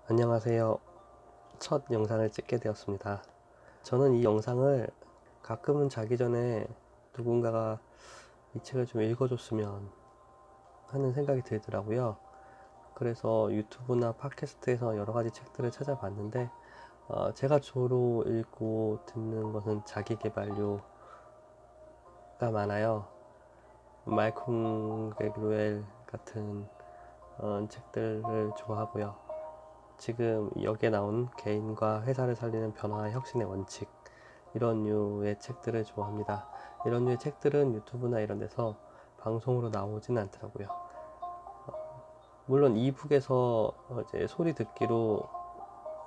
안녕하세요. 첫 영상을 찍게 되었습니다. 저는 이 영상을 가끔은 자기 전에 누군가가 이 책을 좀 읽어줬으면 하는 생각이 들더라고요. 그래서 유튜브나 팟캐스트에서 여러 가지 책들을 찾아봤는데 제가 주로 읽고 듣는 것은 자기계발류가 많아요. 말콤 그레그웰 같은 책들을 좋아하고요. 지금 여기에 나온 개인과 회사를 살리는 변화와 혁신의 원칙, 이런 류의 책들을 좋아합니다. 이런 류의 책들은 유튜브나 이런 데서 방송으로 나오진 않더라고요. 물론 이북에서 이제 소리 듣기로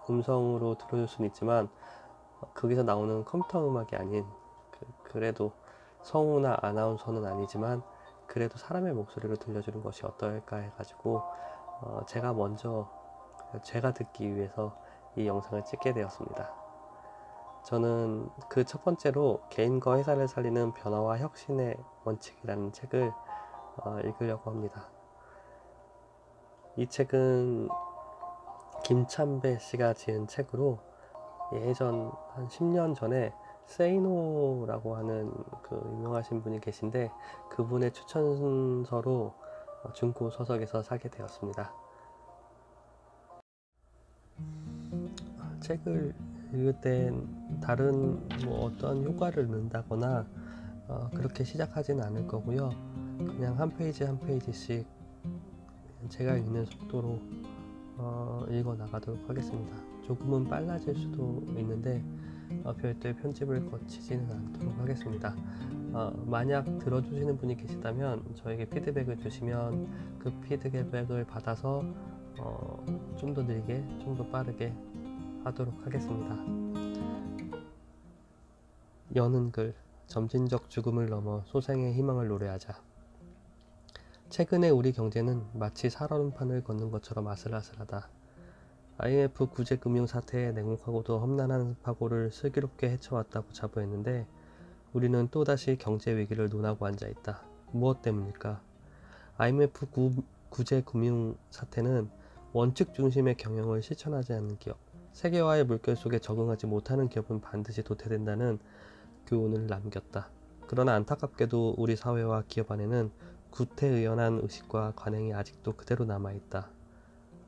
음성으로 들어줄 수는 있지만 거기서 나오는 컴퓨터 음악이 아닌 그래도 성우나 아나운서는 아니지만 그래도 사람의 목소리로 들려주는 것이 어떨까 해가지고 제가 듣기 위해서 이 영상을 찍게 되었습니다. 저는 그 첫 번째로 개인과 회사를 살리는 변화와 혁신의 원칙이라는 책을 읽으려고 합니다. 이 책은 김찬배 씨가 지은 책으로 예전 한 10년 전에 세이노라고 하는 그 유명하신 분이 계신데 그분의 추천서로 중고 서적에서 사게 되었습니다. 책을 읽을 땐 다른 어떤 효과를 넣는다거나 그렇게 시작하지는 않을 거고요. 그냥 한 페이지 한 페이지씩 제가 읽는 속도로 읽어 나가도록 하겠습니다. 조금은 빨라질 수도 있는데 별도의 편집을 거치지는 않도록 하겠습니다. 만약 들어주시는 분이 계시다면 저에게 피드백을 주시면 그 피드백을 받아서 좀 더 느리게, 좀 더 빠르게 하도록 하겠습니다. 여는 글, 점진적 죽음을 넘어 소생의 희망을 노래하자. 최근에 우리 경제는 마치 살얼음판을 걷는 것처럼 아슬아슬하다. IMF 구제금융 사태의 냉혹하고도 험난한 파고를 슬기롭게 헤쳐왔다고 자부했는데 우리는 또다시 경제 위기를 논하고 앉아있다. 무엇 때문일까? IMF 구제금융 사태는 원칙 중심의 경영을 실천하지 않는 기업, 세계화의 물결 속에 적응하지 못하는 기업은 반드시 도태된다는 교훈을 남겼다. 그러나 안타깝게도 우리 사회와 기업 안에는 구태의연한 의식과 관행이 아직도 그대로 남아있다.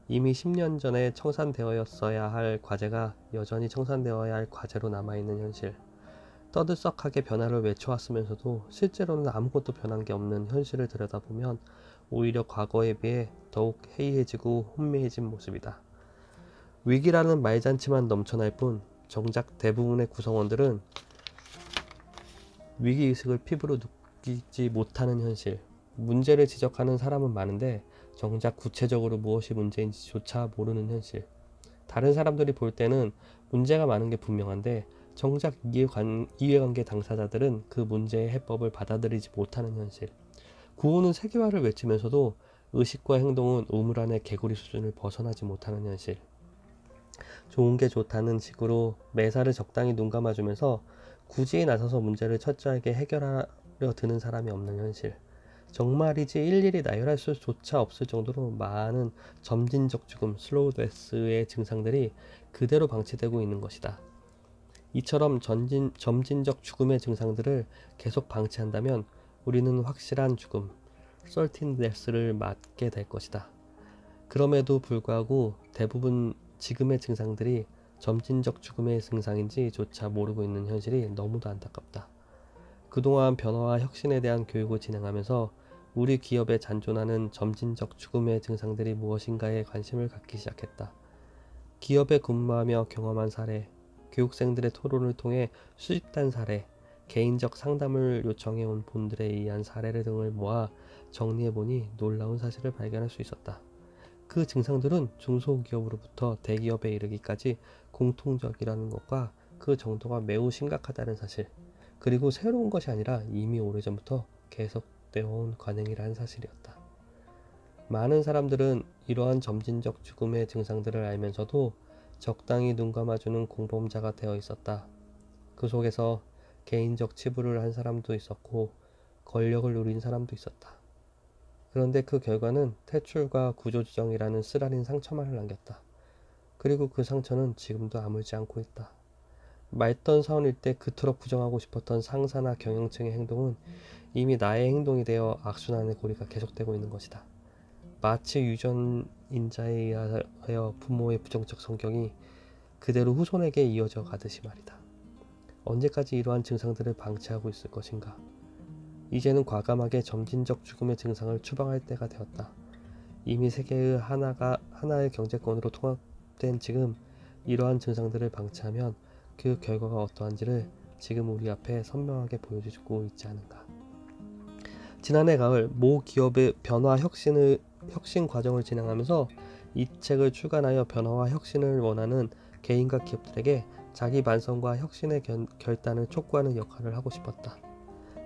이미 10년 전에 청산되었어야 할 과제가 여전히 청산되어야 할 과제로 남아있는 현실. 떠들썩하게 변화를 외쳐왔으면서도 실제로는 아무것도 변한 게 없는 현실을 들여다보면 오히려 과거에 비해 더욱 해이해지고 혼미해진 모습이다. 위기라는 말잔치만 넘쳐날 뿐 정작 대부분의 구성원들은 위기의식을 피부로 느끼지 못하는 현실. 문제를 지적하는 사람은 많은데 정작 구체적으로 무엇이 문제인지조차 모르는 현실. 다른 사람들이 볼 때는 문제가 많은 게 분명한데 정작 이해관계 당사자들은 그 문제의 해법을 받아들이지 못하는 현실. 구호는 세계화를 외치면서도 의식과 행동은 우물 안의 개구리 수준을 벗어나지 못하는 현실. 좋은 게 좋다는 식으로 매사를 적당히 눈 감아주면서 굳이 나서서 문제를 철저하게 해결하려 드는 사람이 없는 현실. 정말이지 일일이 나열할 수조차 없을 정도로 많은 점진적 죽음, 슬로우 데스의 증상들이 그대로 방치되고 있는 것이다. 이처럼 점진적 죽음의 증상들을 계속 방치한다면 우리는 확실한 죽음, certain death를 맞게 될 것이다. 그럼에도 불구하고 대부분 지금의 증상들이 점진적 죽음의 증상인지조차 모르고 있는 현실이 너무도 안타깝다. 그동안 변화와 혁신에 대한 교육을 진행하면서 우리 기업에 잔존하는 점진적 죽음의 증상들이 무엇인가에 관심을 갖기 시작했다. 기업에 근무하며 경험한 사례, 교육생들의 토론을 통해 수집단 사례, 개인적 상담을 요청해온 분들에 의한 사례를 등을 모아 정리해보니 놀라운 사실을 발견할 수 있었다. 그 증상들은 중소기업으로부터 대기업에 이르기까지 공통적이라는 것과 그 정도가 매우 심각하다는 사실, 그리고 새로운 것이 아니라 이미 오래전부터 계속되어 온 관행이라는 사실이었다. 많은 사람들은 이러한 점진적 죽음의 증상들을 알면서도 적당히 눈 감아주는 공범자가 되어 있었다. 그 속에서 개인적 치부를 한 사람도 있었고 권력을 누린 사람도 있었다. 그런데 그 결과는 퇴출과 구조조정이라는 쓰라린 상처만을 남겼다. 그리고 그 상처는 지금도 아물지 않고 있다. 말던 사원일 때 그토록 부정하고 싶었던 상사나 경영층의 행동은 이미 나의 행동이 되어 악순환의 고리가 계속되고 있는 것이다. 마치 유전인자에 의하여 부모의 부정적 성격이 그대로 후손에게 이어져 가듯이 말이다. 언제까지 이러한 증상들을 방치하고 있을 것인가? 이제는 과감하게 점진적 죽음의 증상을 추방할 때가 되었다. 이미 세계의 하나의 경제권으로 통합된 지금 이러한 증상들을 방치하면 그 결과가 어떠한지를 지금 우리 앞에 선명하게 보여주고 있지 않은가. 지난해 가을 모 기업의 변화 혁신 과정을 진행하면서 이 책을 출간하여 변화와 혁신을 원하는 개인과 기업들에게 자기 반성과 혁신의 결단을 촉구하는 역할을 하고 싶었다.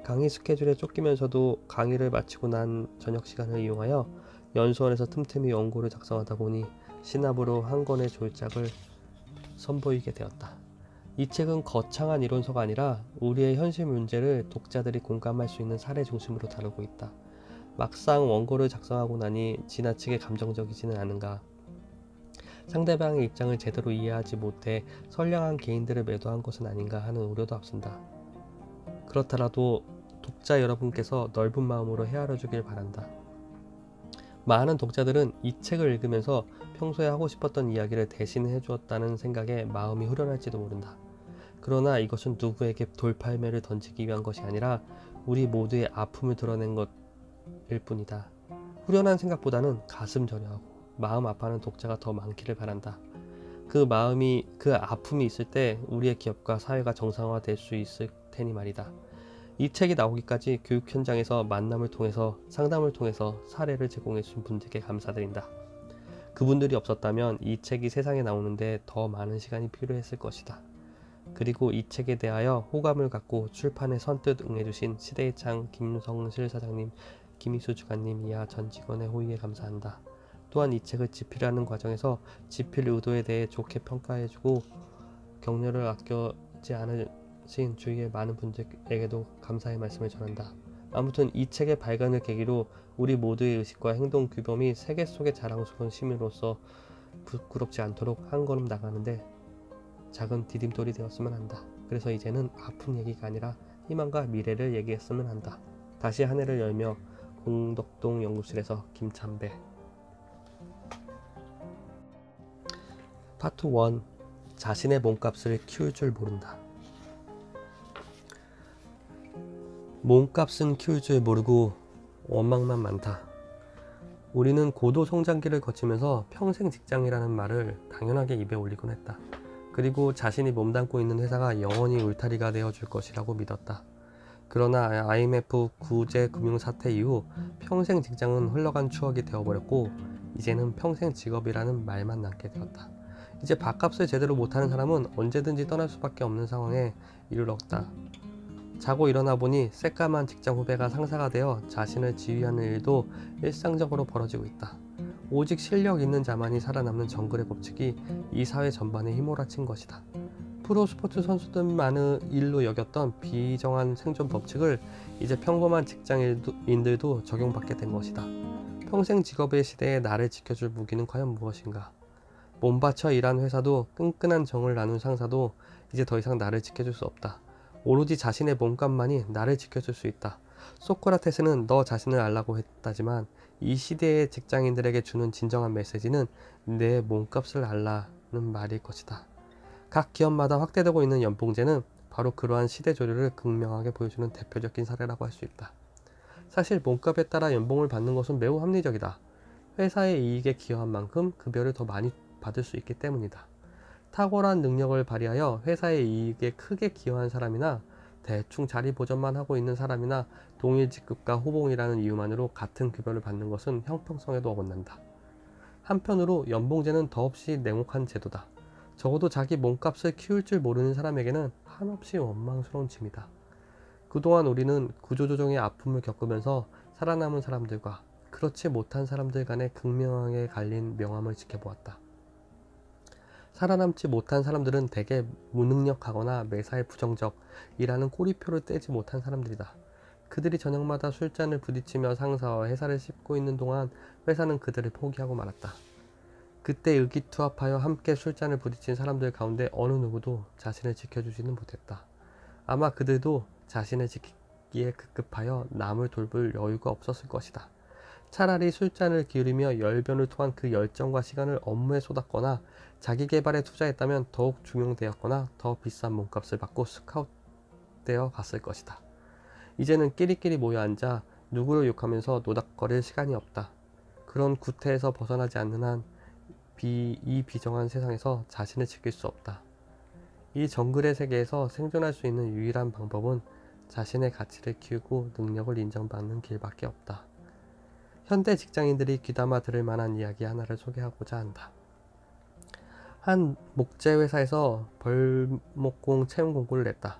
강의 스케줄에 쫓기면서도 강의를 마치고 난 저녁 시간을 이용하여 연수원에서 틈틈이 원고를 작성하다 보니 신압으로 한 권의 졸작을 선보이게 되었다. 이 책은 거창한 이론서가 아니라 우리의 현실 문제를 독자들이 공감할 수 있는 사례 중심으로 다루고 있다. 막상 원고를 작성하고 나니 지나치게 감정적이지는 않은가. 상대방의 입장을 제대로 이해하지 못해 선량한 개인들을 매도한 것은 아닌가 하는 우려도 앞선다. 그렇더라도 독자 여러분께서 넓은 마음으로 헤아려 주길 바란다. 많은 독자들은 이 책을 읽으면서 평소에 하고 싶었던 이야기를 대신 해주었다는 생각에 마음이 후련할지도 모른다. 그러나 이것은 누구에게 돌팔매를 던지기 위한 것이 아니라 우리 모두의 아픔을 드러낸 것일 뿐이다. 후련한 생각보다는 가슴 저려하고 마음 아파하는 독자가 더 많기를 바란다. 그 아픔이 있을 때 우리의 기업과 사회가 정상화될 수 있을 테니 말이다. 이 책이 나오기까지 교육 현장에서 만남을 통해서 상담을 통해서 사례를 제공해 준 분들께 감사드린다. 그분들이 없었다면 이 책이 세상에 나오는데 더 많은 시간이 필요했을 것이다. 그리고 이 책에 대하여 호감을 갖고 출판에 선뜻 응해주신 시대의 창 김성실 사장님, 김희수 주간님 이하 전 직원의 호의에 감사한다. 또한 이 책을 집필하는 과정에서 집필 의도에 대해 좋게 평가해주고 격려를 아껴지 않으신 주위의 많은 분들에게도 감사의 말씀을 전한다. 아무튼 이 책의 발간을 계기로 우리 모두의 의식과 행동 규범이 세계 속의 자랑스러운 시민으로서 부끄럽지 않도록 한 걸음 나가는데 작은 디딤돌이 되었으면 한다. 그래서 이제는 아픈 얘기가 아니라 희망과 미래를 얘기했으면 한다. 다시 한 해를 열며 공덕동 연구실에서 김찬배. 파트 1. 자신의 몸값을 키울 줄 모른다. 몸값은 키울 줄 모르고 원망만 많다. 우리는 고도 성장기를 거치면서 평생 직장이라는 말을 당연하게 입에 올리곤 했다. 그리고 자신이 몸담고 있는 회사가 영원히 울타리가 되어줄 것이라고 믿었다. 그러나 IMF 구제 금융 사태 이후 평생 직장은 흘러간 추억이 되어버렸고 이제는 평생 직업이라는 말만 남게 되었다. 이제 밥값을 제대로 못하는 사람은 언제든지 떠날 수밖에 없는 상황에 이르렀다. 자고 일어나 보니 새까만 직장 후배가 상사가 되어 자신을 지휘하는 일도 일상적으로 벌어지고 있다. 오직 실력 있는 자만이 살아남는 정글의 법칙이 이 사회 전반에 휘몰아친 것이다. 프로 스포츠 선수들만의 일로 여겼던 비정한 생존 법칙을 이제 평범한 직장인들도 적용받게 된 것이다. 평생 직업의 시대에 나를 지켜줄 무기는 과연 무엇인가? 몸바쳐 일한 회사도 끈끈한 정을 나눈 상사도 이제 더 이상 나를 지켜줄 수 없다. 오로지 자신의 몸값만이 나를 지켜줄 수 있다. 소크라테스는 너 자신을 알라고 했다지만 이 시대의 직장인들에게 주는 진정한 메시지는 내 몸값을 알라는 말일 것이다. 각 기업마다 확대되고 있는 연봉제는 바로 그러한 시대 조류를 극명하게 보여주는 대표적인 사례라고 할 수 있다. 사실 몸값에 따라 연봉을 받는 것은 매우 합리적이다. 회사의 이익에 기여한 만큼 급여를 더 많이 받을 수 있기 때문이다. 탁월한 능력을 발휘하여 회사의 이익에 크게 기여한 사람이나 대충 자리 보전만 하고 있는 사람이나 동일 직급과 호봉이라는 이유만으로 같은 급여를 받는 것은 형평성에도 어긋난다. 한편으로 연봉제는 더없이 냉혹한 제도다. 적어도 자기 몸값을 키울 줄 모르는 사람에게는 한없이 원망스러운 짐이다. 그동안 우리는 구조조정의 아픔을 겪으면서 살아남은 사람들과 그렇지 못한 사람들 간의 극명하게 갈린 명암을 지켜보았다. 살아남지 못한 사람들은 대개 무능력하거나 매사에 부정적이라는 꼬리표를 떼지 못한 사람들이다. 그들이 저녁마다 술잔을 부딪히며 상사와 회사를 씹고 있는 동안 회사는 그들을 포기하고 말았다. 그때 의기투합하여 함께 술잔을 부딪힌 사람들 가운데 어느 누구도 자신을 지켜주지는 못했다. 아마 그들도 자신을 지키기에 급급하여 남을 돌볼 여유가 없었을 것이다. 차라리 술잔을 기울이며 열변을 토한 그 열정과 시간을 업무에 쏟았거나 자기 개발에 투자했다면 더욱 중용되었거나 더 비싼 몸값을 받고 스카웃되어 갔을 것이다. 이제는 끼리끼리 모여 앉아 누구를 욕하면서 노닥거릴 시간이 없다. 그런 구태에서 벗어나지 않는 한 이 비정한 세상에서 자신을 지킬 수 없다. 이 정글의 세계에서 생존할 수 있는 유일한 방법은 자신의 가치를 키우고 능력을 인정받는 길밖에 없다. 현대 직장인들이 귀담아 들을 만한 이야기 하나를 소개하고자 한다. 한 목재 회사에서 벌목공 채용 공고를 냈다.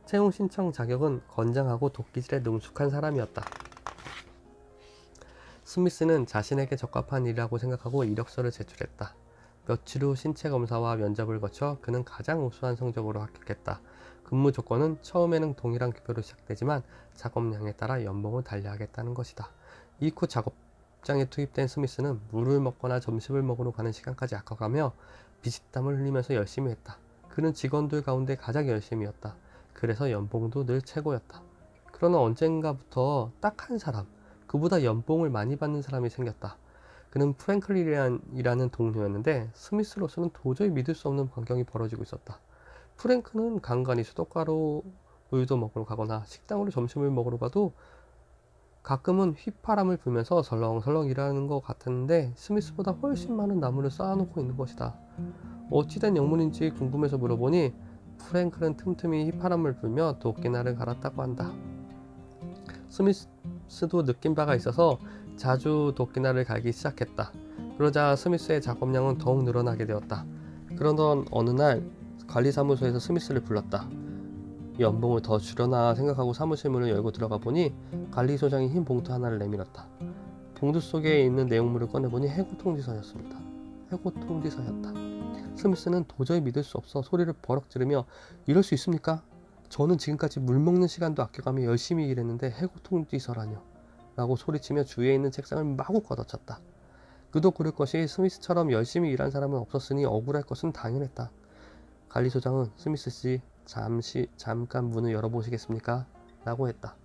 채용 신청 자격은 건장하고 도끼질에 능숙한 사람이었다. 스미스는 자신에게 적합한 일이라고 생각하고 이력서를 제출했다. 며칠 후 신체 검사와 면접을 거쳐 그는 가장 우수한 성적으로 합격했다. 근무 조건은 처음에는 동일한 급여로 시작되지만 작업량에 따라 연봉을 달리하겠다는 것이다. 이후 작업장에 투입된 스미스는 물을 먹거나 점심을 먹으러 가는 시간까지 아껴가며 비짓땀을 흘리면서 열심히 했다. 그는 직원들 가운데 가장 열심히였다. 그래서 연봉도 늘 최고였다. 그러나 언젠가부터 딱 한 사람, 그보다 연봉을 많이 받는 사람이 생겼다. 그는 프랭클린이라는 동료였는데 스미스로서는 도저히 믿을 수 없는 광경이 벌어지고 있었다. 프랭크는 간간히 수도가로 우유도 먹으러 가거나 식당으로 점심을 먹으러 가도 가끔은 휘파람을 불면서 설렁설렁 일하는 것 같았는데 스미스보다 훨씬 많은 나무를 쌓아놓고 있는 것이다. 어찌된 영문인지 궁금해서 물어보니 프랭클은 틈틈이 휘파람을 불며 도끼날을 갈았다고 한다. 스미스도 느낀 바가 있어서 자주 도끼날을 갈기 시작했다. 그러자 스미스의 작업량은 더욱 늘어나게 되었다. 그러던 어느 날 관리사무소에서 스미스를 불렀다. 연봉을 더 주려나 생각하고 사무실 문을 열고 들어가 보니 관리소장이 흰 봉투 하나를 내밀었다. 봉투 속에 있는 내용물을 꺼내보니 해고 통지서였습니다. 해고 통지서였다. 스미스는 도저히 믿을 수 없어 소리를 버럭 지르며 이럴 수 있습니까? 저는 지금까지 물 먹는 시간도 아껴가며 열심히 일했는데 해고 통지서라뇨 라고 소리치며 주위에 있는 책상을 마구 걷어찼다. 그도 그럴 것이 스미스처럼 열심히 일한 사람은 없었으니 억울할 것은 당연했다. 관리소장은 스미스씨 잠깐 문을 열어보시겠습니까? 라고 했다.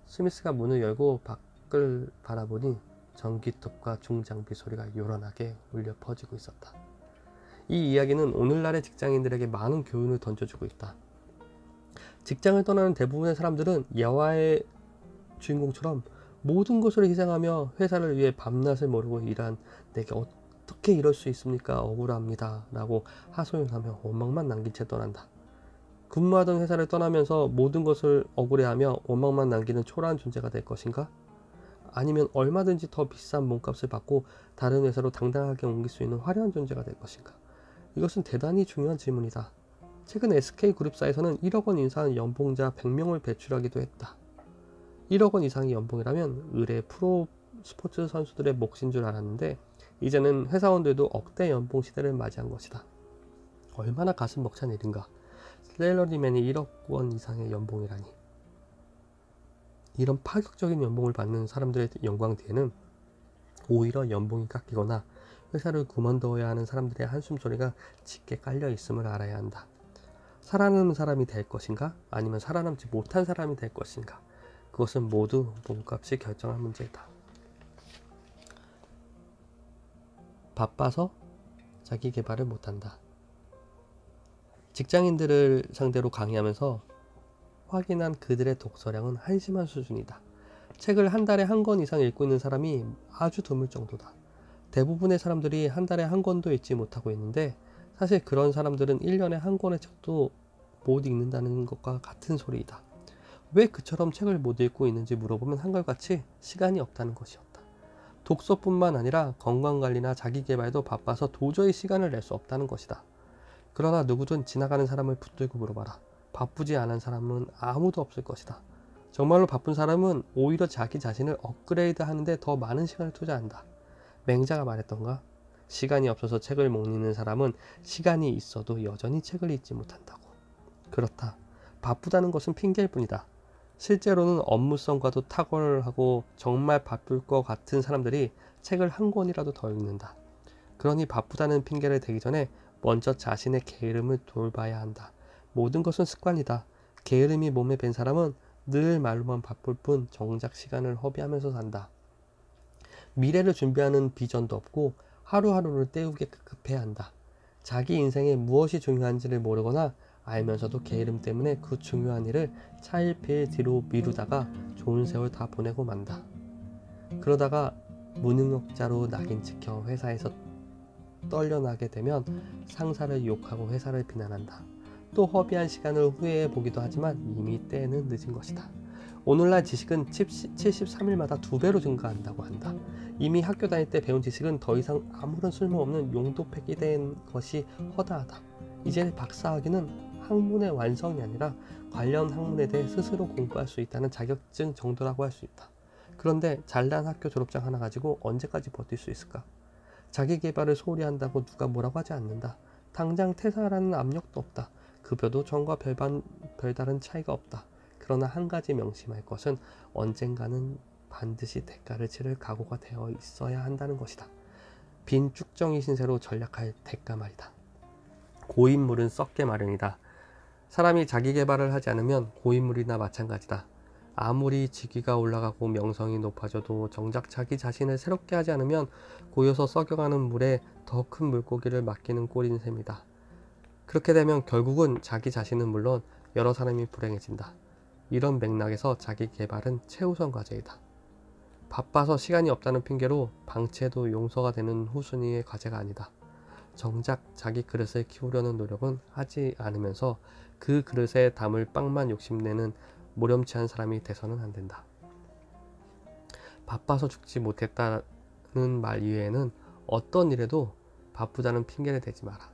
스미스가 문을 열고 밖을 바라보니 전기톱과 중장비 소리가 요란하게 울려 퍼지고 있었다. 이 이야기는 오늘날의 직장인들에게 많은 교훈을 던져주고 있다. 직장을 떠나는 대부분의 사람들은 영화의 주인공처럼 모든 것을 희생하며 회사를 위해 밤낮을 모르고 일한 내게 어떻게 이럴 수 있습니까? 억울합니다. 라고 하소연하며 원망만 남긴 채 떠난다. 근무하던 회사를 떠나면서 모든 것을 억울해하며 원망만 남기는 초라한 존재가 될 것인가? 아니면 얼마든지 더 비싼 몸값을 받고 다른 회사로 당당하게 옮길 수 있는 화려한 존재가 될 것인가? 이것은 대단히 중요한 질문이다. 최근 SK그룹사에서는 1억 원 이상 연봉자 100명을 배출하기도 했다. 1억 원 이상의 연봉이라면 의뢰 프로 스포츠 선수들의 몫인 줄 알았는데 이제는 회사원들도 억대 연봉 시대를 맞이한 것이다. 얼마나 가슴 벅찬 일인가. 셀러리맨이 1억 원 이상의 연봉이라니. 이런 파격적인 연봉을 받는 사람들의 영광 뒤에는 오히려 연봉이 깎이거나 회사를 그만둬야 하는 사람들의 한숨소리가 짙게 깔려 있음을 알아야 한다. 살아남은 사람이 될 것인가? 아니면 살아남지 못한 사람이 될 것인가? 그것은 모두 몸값이 결정할 문제이다. 바빠서 자기 개발을 못한다. 직장인들을 상대로 강의하면서 확인한 그들의 독서량은 한심한 수준이다. 책을 한 달에 한 권 이상 읽고 있는 사람이 아주 드물 정도다. 대부분의 사람들이 한 달에 한 권도 읽지 못하고 있는데 사실 그런 사람들은 1년에 한 권의 책도 못 읽는다는 것과 같은 소리이다. 왜 그처럼 책을 못 읽고 있는지 물어보면 한결같이 시간이 없다는 것이었다. 독서뿐만 아니라 건강관리나 자기개발도 바빠서 도저히 시간을 낼 수 없다는 것이다. 그러나 누구든 지나가는 사람을 붙들고 물어봐라. 바쁘지 않은 사람은 아무도 없을 것이다. 정말로 바쁜 사람은 오히려 자기 자신을 업그레이드 하는데 더 많은 시간을 투자한다. 맹자가 말했던가? 시간이 없어서 책을 못 읽는 사람은 시간이 있어도 여전히 책을 읽지 못한다고. 그렇다. 바쁘다는 것은 핑계일 뿐이다. 실제로는 업무성과도 탁월하고 정말 바쁠 것 같은 사람들이 책을 한 권이라도 더 읽는다. 그러니 바쁘다는 핑계를 대기 전에 먼저 자신의 게으름을 돌봐야 한다. 모든 것은 습관이다. 게으름이 몸에 밴 사람은 늘 말로만 바쁠 뿐 정작 시간을 허비하면서 산다. 미래를 준비하는 비전도 없고 하루하루를 때우게 급급해야 한다. 자기 인생에 무엇이 중요한지를 모르거나 알면서도 게으름 때문에 그 중요한 일을 차일피일 뒤로 미루다가 좋은 세월 다 보내고 만다. 그러다가 무능력자로 낙인 찍혀 회사에서 떨려나게 되면 상사를 욕하고 회사를 비난한다. 또 허비한 시간을 후회해 보기도 하지만 이미 때는 늦은 것이다. 오늘날 지식은 73일마다 2배로 증가한다고 한다. 이미 학교 다닐 때 배운 지식은 더 이상 아무런 쓸모없는 용도 폐기된 것이 허다하다. 이제 박사학위는 학문의 완성이 아니라 관련 학문에 대해 스스로 공부할 수 있다는 자격증 정도라고 할 수 있다. 그런데 잘난 학교 졸업장 하나 가지고 언제까지 버틸 수 있을까? 자기 개발을 소홀히 한다고 누가 뭐라고 하지 않는다. 당장 퇴사라는 압력도 없다. 급여도 전과 별다른 차이가 없다. 그러나 한 가지 명심할 것은 언젠가는 반드시 대가를 치를 각오가 되어 있어야 한다는 것이다. 빈 쭉정이 신세로 전략할 대가 말이다. 고인물은 썩게 마련이다. 사람이 자기 개발을 하지 않으면 고인물이나 마찬가지다. 아무리 직위가 올라가고 명성이 높아져도 정작 자기 자신을 새롭게 하지 않으면 고여서 썩여가는 물에 더 큰 물고기를 맡기는 꼴인 셈이다. 그렇게 되면 결국은 자기 자신은 물론 여러 사람이 불행해진다. 이런 맥락에서 자기 개발은 최우선 과제이다. 바빠서 시간이 없다는 핑계로 방치해도 용서가 되는 후순위의 과제가 아니다. 정작 자기 그릇을 키우려는 노력은 하지 않으면서 그 그릇에 담을 빵만 욕심내는 모렴치한 사람이 돼서는 안 된다. 바빠서 죽지 못했다는 말 이외에는 어떤 일에도 바쁘다는 핑계를 대지 마라.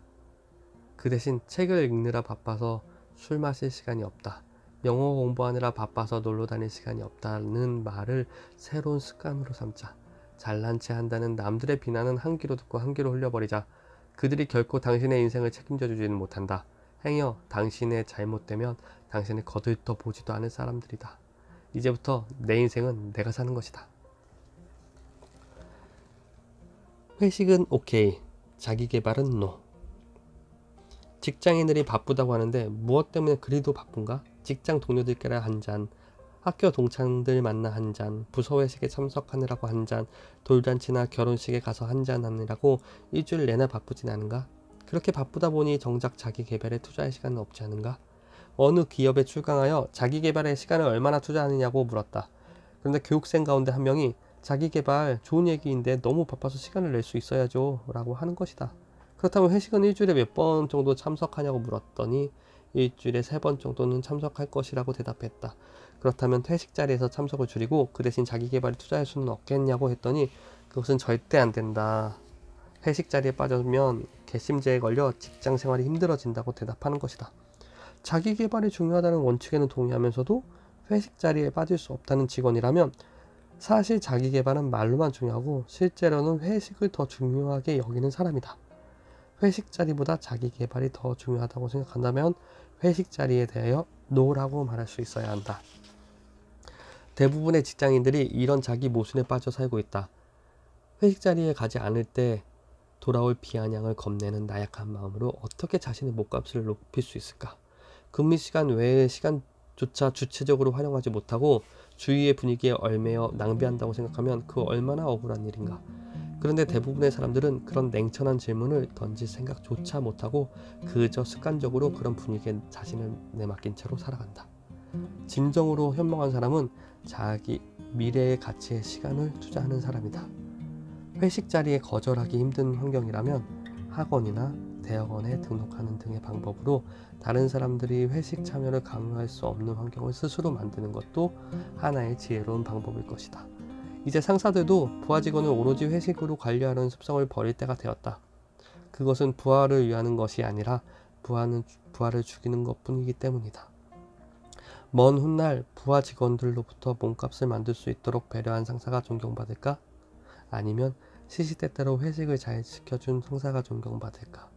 그 대신 책을 읽느라 바빠서 술 마실 시간이 없다. 영어 공부하느라 바빠서 놀러 다닐 시간이 없다는 말을 새로운 습관으로 삼자. 잘난 체 한다는 남들의 비난은 한 귀로 듣고 한 귀로 흘려버리자. 그들이 결코 당신의 인생을 책임져 주지는 못한다. 행여 당신의 잘못되면 당신을 거들떠 보지도 않을 사람들이다. 이제부터 내 인생은 내가 사는 것이다. 회식은 오케이, 자기 개발은 노. 직장인들이 바쁘다고 하는데 무엇 때문에 그리도 바쁜가? 직장 동료들끼리 한 잔, 학교 동창들 만나 한 잔, 부서 회식에 참석하느라고 한 잔, 돌잔치나 결혼식에 가서 한 잔 하느라고 일주일 내내 바쁘진 않은가? 그렇게 바쁘다 보니 정작 자기 개발에 투자할 시간은 없지 않은가? 어느 기업에 출강하여 자기 개발에 시간을 얼마나 투자하느냐고 물었다. 그런데 교육생 가운데 한 명이 자기 개발 좋은 얘기인데 너무 바빠서 시간을 낼 수 있어야죠 라고 하는 것이다. 그렇다면 회식은 일주일에 몇 번 정도 참석하냐고 물었더니 일주일에 3번 정도는 참석할 것이라고 대답했다. 그렇다면 회식 자리에서 참석을 줄이고 그 대신 자기 개발에 투자할 수는 없겠냐고 했더니 그것은 절대 안 된다. 회식 자리에 빠지면 괘씸죄에 걸려 직장 생활이 힘들어진다고 대답하는 것이다. 자기 개발이 중요하다는 원칙에는 동의하면서도 회식 자리에 빠질 수 없다는 직원이라면 사실 자기 개발은 말로만 중요하고 실제로는 회식을 더 중요하게 여기는 사람이다. 회식 자리보다 자기 개발이 더 중요하다고 생각한다면 회식 자리에 대하여 노라고 말할 수 있어야 한다. 대부분의 직장인들이 이런 자기 모순에 빠져 살고 있다. 회식 자리에 가지 않을 때 돌아올 비아냥을 겁내는 나약한 마음으로 어떻게 자신의 몸값을 높일 수 있을까? 근무 시간 외의 시간조차 주체적으로 활용하지 못하고 주위의 분위기에 얽매여 낭비한다고 생각하면 그 얼마나 억울한 일인가? 그런데 대부분의 사람들은 그런 냉철한 질문을 던질 생각조차 못하고 그저 습관적으로 그런 분위기에 자신을 내맡긴 채로 살아간다. 진정으로 현명한 사람은 자기 미래의 가치에 시간을 투자하는 사람이다. 회식 자리에 거절하기 힘든 환경이라면 학원이나 대학원에 등록하는 등의 방법으로 다른 사람들이 회식 참여를 강요할 수 없는 환경을 스스로 만드는 것도 하나의 지혜로운 방법일 것이다. 이제 상사들도 부하 직원을 오로지 회식으로 관리하려는 습성을 버릴 때가 되었다. 그것은 부하를 위하는 것이 아니라 부하를 죽이는 것뿐이기 때문이다. 먼 훗날 부하 직원들로부터 몸값을 만들 수 있도록 배려한 상사가 존경받을까? 아니면 시시때때로 회식을 잘 시켜준 상사가 존경받을까?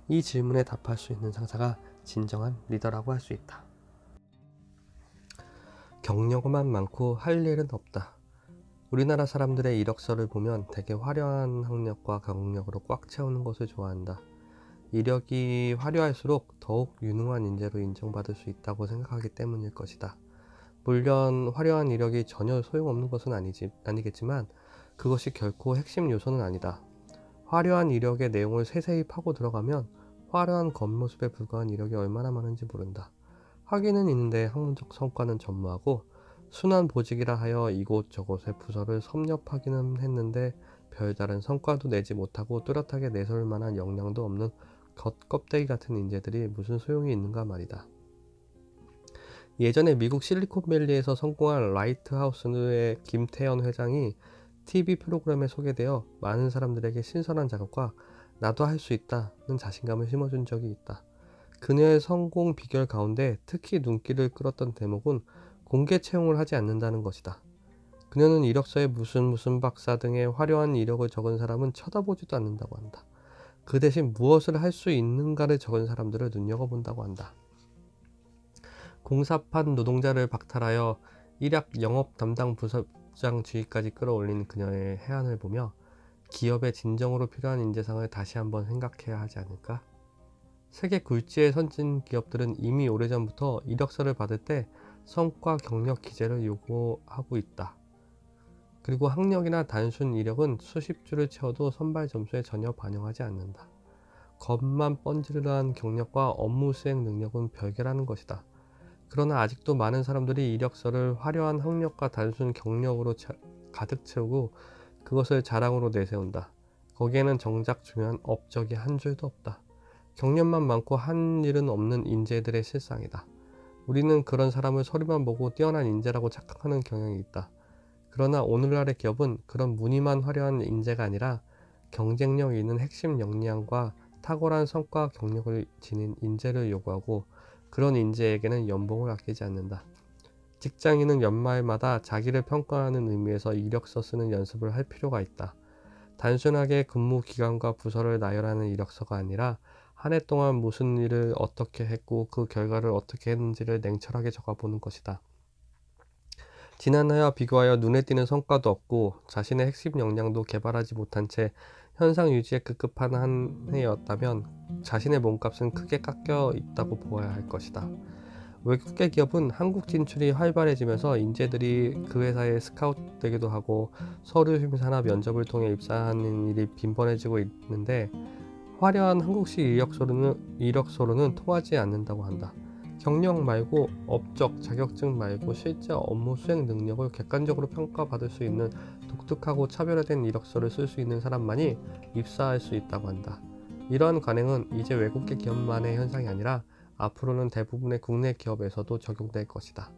이 질문에 답할 수 있는 상사가 진정한 리더라고 할 수 있다. 경력만 많고 할 일은 없다. 우리나라 사람들의 이력서를 보면 되게 화려한 학력과 경력으로 꽉 채우는 것을 좋아한다. 이력이 화려할수록 더욱 유능한 인재로 인정받을 수 있다고 생각하기 때문일 것이다. 물론 화려한 이력이 전혀 소용없는 것은 아니겠지만 그것이 결코 핵심 요소는 아니다. 화려한 이력의 내용을 세세히 파고 들어가면 화려한 겉모습에 불과한 이력이 얼마나 많은지 모른다. 하기는 있는데 학문적 성과는 전무하고 순한 보직이라 하여 이곳저곳의 부서를 섭렵하기는 했는데 별다른 성과도 내지 못하고 뚜렷하게 내세울 만한 역량도 없는 겉껍데기 같은 인재들이 무슨 소용이 있는가 말이다. 예전에 미국 실리콘밸리에서 성공한 라이트하우스의 김태현 회장이 TV 프로그램에 소개되어 많은 사람들에게 신선한 작업과 나도 할 수 있다는 자신감을 심어준 적이 있다. 그녀의 성공 비결 가운데 특히 눈길을 끌었던 대목은 공개 채용을 하지 않는다는 것이다. 그녀는 이력서에 무슨 박사 등의 화려한 이력을 적은 사람은 쳐다보지도 않는다고 한다. 그 대신 무엇을 할 수 있는가를 적은 사람들을 눈여겨본다고 한다. 공사판 노동자를 박탈하여 일약 영업 담당 부서장 지위까지 끌어올린 그녀의 해안을 보며 기업에 진정으로 필요한 인재상을 다시 한번 생각해야 하지 않을까? 세계 굴지의 선진 기업들은 이미 오래전부터 이력서를 받을 때 성과 경력 기재를 요구하고 있다. 그리고 학력이나 단순 이력은 수십 줄을 채워도 선발 점수에 전혀 반영하지 않는다. 겉만 번지르르한 경력과 업무 수행 능력은 별개라는 것이다. 그러나 아직도 많은 사람들이 이력서를 화려한 학력과 단순 경력으로 가득 채우고 그것을 자랑으로 내세운다. 거기에는 정작 중요한 업적이 한 줄도 없다. 경력만 많고 한 일은 없는 인재들의 실상이다. 우리는 그런 사람을 서류만 보고 뛰어난 인재라고 착각하는 경향이 있다. 그러나 오늘날의 기업은 그런 무늬만 화려한 인재가 아니라 경쟁력 있는 핵심 역량과 탁월한 성과 경력을 지닌 인재를 요구하고 그런 인재에게는 연봉을 아끼지 않는다. 직장인은 연말마다 자기를 평가하는 의미에서 이력서 쓰는 연습을 할 필요가 있다. 단순하게 근무 기간과 부서를 나열하는 이력서가 아니라 한 해 동안 무슨 일을 어떻게 했고 그 결과를 어떻게 했는지를 냉철하게 적어보는 것이다. 지난해와 비교하여 눈에 띄는 성과도 없고 자신의 핵심 역량도 개발하지 못한 채 현상 유지에 급급한 한 해였다면 자신의 몸값은 크게 깎여 있다고 보아야 할 것이다. 외국계 기업은 한국 진출이 활발해지면서 인재들이 그 회사에 스카웃되기도 하고 서류 심사나 면접을 통해 입사하는 일이 빈번해지고 있는데 화려한 한국식 이력서로는 통하지 않는다고 한다. 경력 말고 업적, 자격증 말고 실제 업무 수행 능력을 객관적으로 평가받을 수 있는 독특하고 차별화된 이력서를 쓸 수 있는 사람만이 입사할 수 있다고 한다. 이러한 관행은 이제 외국계 기업만의 현상이 아니라 앞으로는 대부분의 국내 기업에서도 적용될 것이다.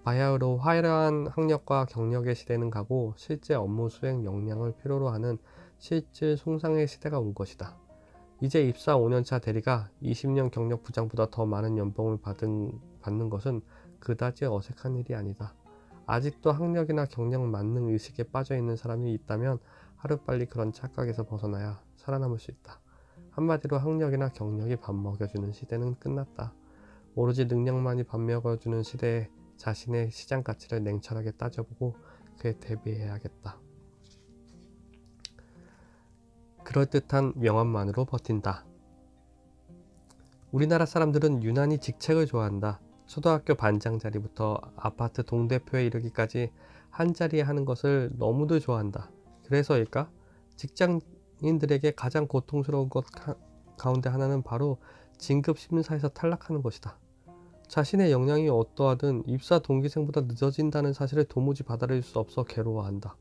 바야흐로 화려한 학력과 경력의 시대는 가고 실제 업무 수행 역량을 필요로 하는 실질 송상의 시대가 온 것이다. 이제 입사 5년차 대리가 20년 경력 부장보다 더 많은 연봉을 받는 것은 그다지 어색한 일이 아니다. 아직도 학력이나 경력 만능 의식에 빠져 있는 사람이 있다면 하루빨리 그런 착각에서 벗어나야 살아남을 수 있다. 한마디로 학력이나 경력이 밥 먹여주는 시대는 끝났다. 오로지 능력만이 밥 먹여주는 시대에 자신의 시장 가치를 냉철하게 따져보고 그에 대비해야겠다. 그럴듯한 명함만으로 버틴다. 우리나라 사람들은 유난히 직책을 좋아한다. 초등학교 반장 자리부터 아파트 동대표에 이르기까지 한 자리에 하는 것을 너무들 좋아한다. 그래서일까? 직장인들에게 가장 고통스러운 것 가운데 하나는 바로 진급 심사에서 탈락하는 것이다. 자신의 역량이 어떠하든 입사 동기생보다 늦어진다는 사실을 도무지 받아들일 수 없어 괴로워한다.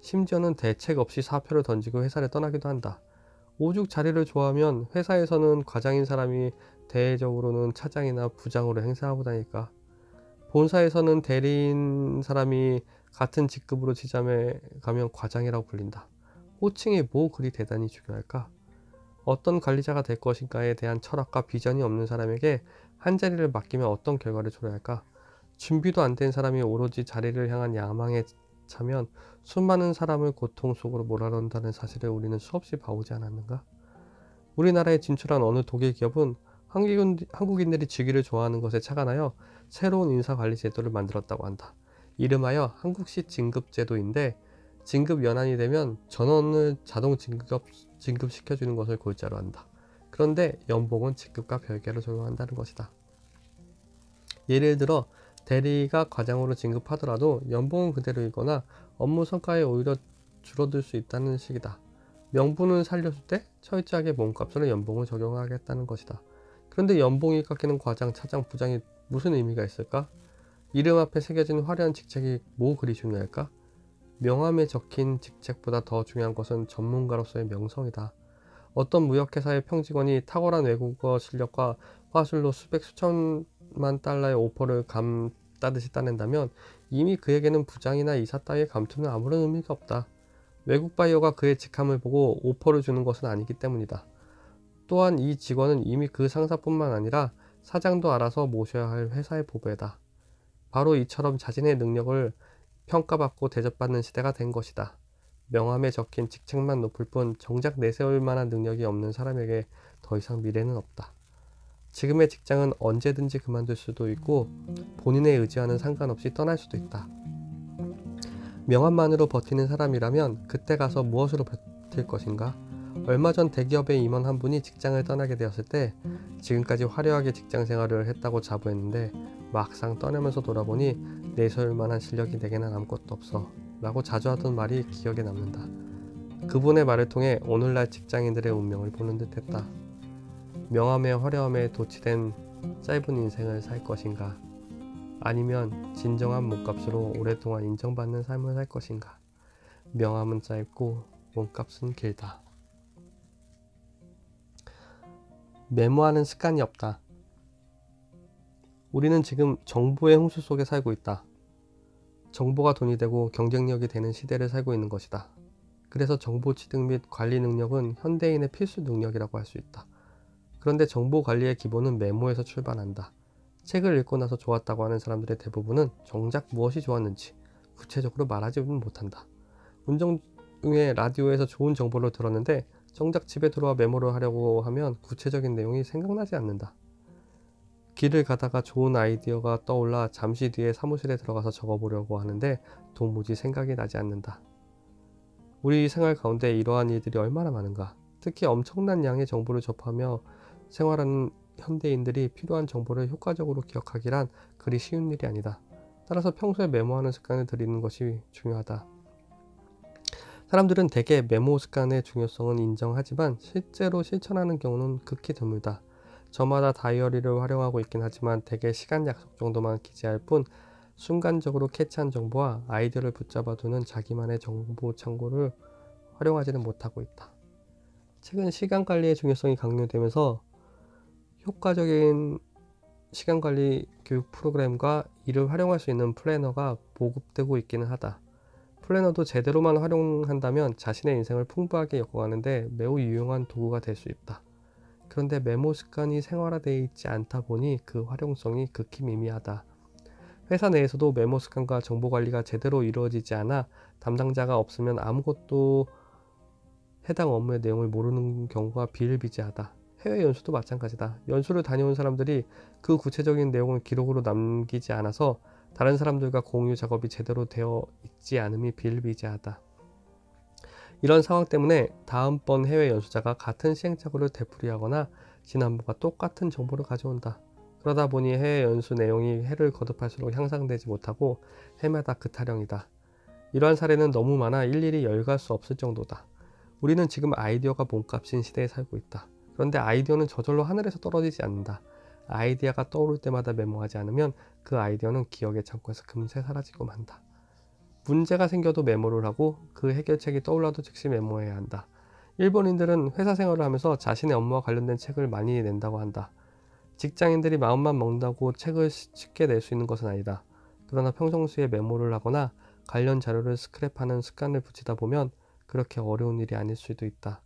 심지어는 대책 없이 사표를 던지고 회사를 떠나기도 한다. 오죽 자리를 좋아하면 회사에서는 과장인 사람이 대외적으로는 차장이나 부장으로 행세하고 다닐까. 본사에서는 대리인 사람이 같은 직급으로 지점에 가면 과장이라고 불린다. 호칭이 뭐 그리 대단히 중요할까? 어떤 관리자가 될 것인가에 대한 철학과 비전이 없는 사람에게 한 자리를 맡기면 어떤 결과를 초래할까? 준비도 안 된 사람이 오로지 자리를 향한 야망에 차면 수많은 사람을 고통 속으로 몰아넣는다는 사실을 우리는 수없이 봐오지 않았는가? 우리나라에 진출한 어느 독일 기업은 한국인들이 주기를 좋아하는 것에 착안하여 새로운 인사관리 제도를 만들었다고 한다. 이름하여 한국식 진급제도인데 진급 연한이 되면 전원을 자동 진급시켜주는 것을 골자로 한다. 그런데 연봉은 직급과 별개로 적용한다는 것이다. 예를 들어 대리가 과장으로 진급하더라도 연봉은 그대로이거나 업무 성과에 오히려 줄어들 수 있다는 식이다. 명분은 살려줄 때 철저하게 몸값으로 연봉을 적용하겠다는 것이다. 그런데 연봉이 깎이는 과장, 차장, 부장이 무슨 의미가 있을까? 이름 앞에 새겨진 화려한 직책이 뭐 그리 중요할까? 명함에 적힌 직책보다 더 중요한 것은 전문가로서의 명성이다. 어떤 무역회사의 평직원이 탁월한 외국어 실력과 화술로 수백 수천만 달러의 오퍼를 감따듯이 따낸다면 이미 그에게는 부장이나 이사 따위의 감투는 아무런 의미가 없다. 외국 바이어가 그의 직함을 보고 오퍼를 주는 것은 아니기 때문이다. 또한 이 직원은 이미 그 상사뿐만 아니라 사장도 알아서 모셔야 할 회사의 보배다. 바로 이처럼 자신의 능력을 평가받고 대접받는 시대가 된 것이다. 명함에 적힌 직책만 높을 뿐 정작 내세울 만한 능력이 없는 사람에게 더 이상 미래는 없다. 지금의 직장은 언제든지 그만둘 수도 있고 본인의 의지와는 상관없이 떠날 수도 있다. 명함만으로 버티는 사람이라면 그때 가서 무엇으로 버틸 것인가? 얼마 전 대기업의 임원 한 분이 직장을 떠나게 되었을 때 지금까지 화려하게 직장 생활을 했다고 자부했는데 막상 떠나면서 돌아보니 내세울 만한 실력이 내게는 아무것도 없어 라고 자주 하던 말이 기억에 남는다. 그분의 말을 통해 오늘날 직장인들의 운명을 보는 듯 했다. 명함의 화려함에 도취된 짧은 인생을 살 것인가? 아니면 진정한 몸값으로 오랫동안 인정받는 삶을 살 것인가? 명함은 짧고 몸값은 길다. 메모하는 습관이 없다. 우리는 지금 정보의 홍수 속에 살고 있다. 정보가 돈이 되고 경쟁력이 되는 시대를 살고 있는 것이다. 그래서 정보 취득 및 관리 능력은 현대인의 필수 능력이라고 할 수 있다. 그런데 정보 관리의 기본은 메모에서 출발한다. 책을 읽고 나서 좋았다고 하는 사람들의 대부분은 정작 무엇이 좋았는지 구체적으로 말하지는 못한다. 운전 중에 라디오에서 좋은 정보를 들었는데 정작 집에 들어와 메모를 하려고 하면 구체적인 내용이 생각나지 않는다. 길을 가다가 좋은 아이디어가 떠올라 잠시 뒤에 사무실에 들어가서 적어보려고 하는데 도무지 생각이 나지 않는다. 우리 생활 가운데 이러한 일들이 얼마나 많은가. 특히 엄청난 양의 정보를 접하며 생활하는 현대인들이 필요한 정보를 효과적으로 기억하기란 그리 쉬운 일이 아니다. 따라서 평소에 메모하는 습관을 들이는 것이 중요하다. 사람들은 대개 메모 습관의 중요성은 인정하지만 실제로 실천하는 경우는 극히 드물다. 저마다 다이어리를 활용하고 있긴 하지만 대개 시간 약속 정도만 기재할 뿐 순간적으로 캐치한 정보와 아이디어를 붙잡아두는 자기만의 정보 창고를 활용하지는 못하고 있다. 최근 시간관리의 중요성이 강조되면서 효과적인 시간관리 교육 프로그램과 이를 활용할 수 있는 플래너가 보급되고 있기는 하다. 플래너도 제대로만 활용한다면 자신의 인생을 풍부하게 엮어가는데 매우 유용한 도구가 될 수 있다. 그런데 메모 습관이 생활화되어 있지 않다 보니 그 활용성이 극히 미미하다. 회사 내에서도 메모 습관과 정보 관리가 제대로 이루어지지 않아 담당자가 없으면 아무것도 해당 업무의 내용을 모르는 경우가 비일비재하다. 해외 연수도 마찬가지다. 연수를 다녀온 사람들이 그 구체적인 내용을 기록으로 남기지 않아서 다른 사람들과 공유 작업이 제대로 되어 있지 않음이 비일비재하다. 이런 상황 때문에 다음번 해외 연수자가 같은 시행착오를 되풀이하거나 지난번과 똑같은 정보를 가져온다. 그러다 보니 해외 연수 내용이 해를 거듭할수록 향상되지 못하고 해마다 그 타령이다. 이러한 사례는 너무 많아 일일이 열갈 수 없을 정도다. 우리는 지금 아이디어가 몸값인 시대에 살고 있다. 그런데 아이디어는 저절로 하늘에서 떨어지지 않는다. 아이디어가 떠오를 때마다 메모하지 않으면 그 아이디어는 기억의 창고에서 금세 사라지고 만다. 문제가 생겨도 메모를 하고 그 해결책이 떠올라도 즉시 메모해야 한다. 일본인들은 회사 생활을 하면서 자신의 업무와 관련된 책을 많이 낸다고 한다. 직장인들이 마음만 먹는다고 책을 쉽게 낼 수 있는 것은 아니다. 그러나 평상시에 메모를 하거나 관련 자료를 스크랩하는 습관을 붙이다 보면 그렇게 어려운 일이 아닐 수도 있다.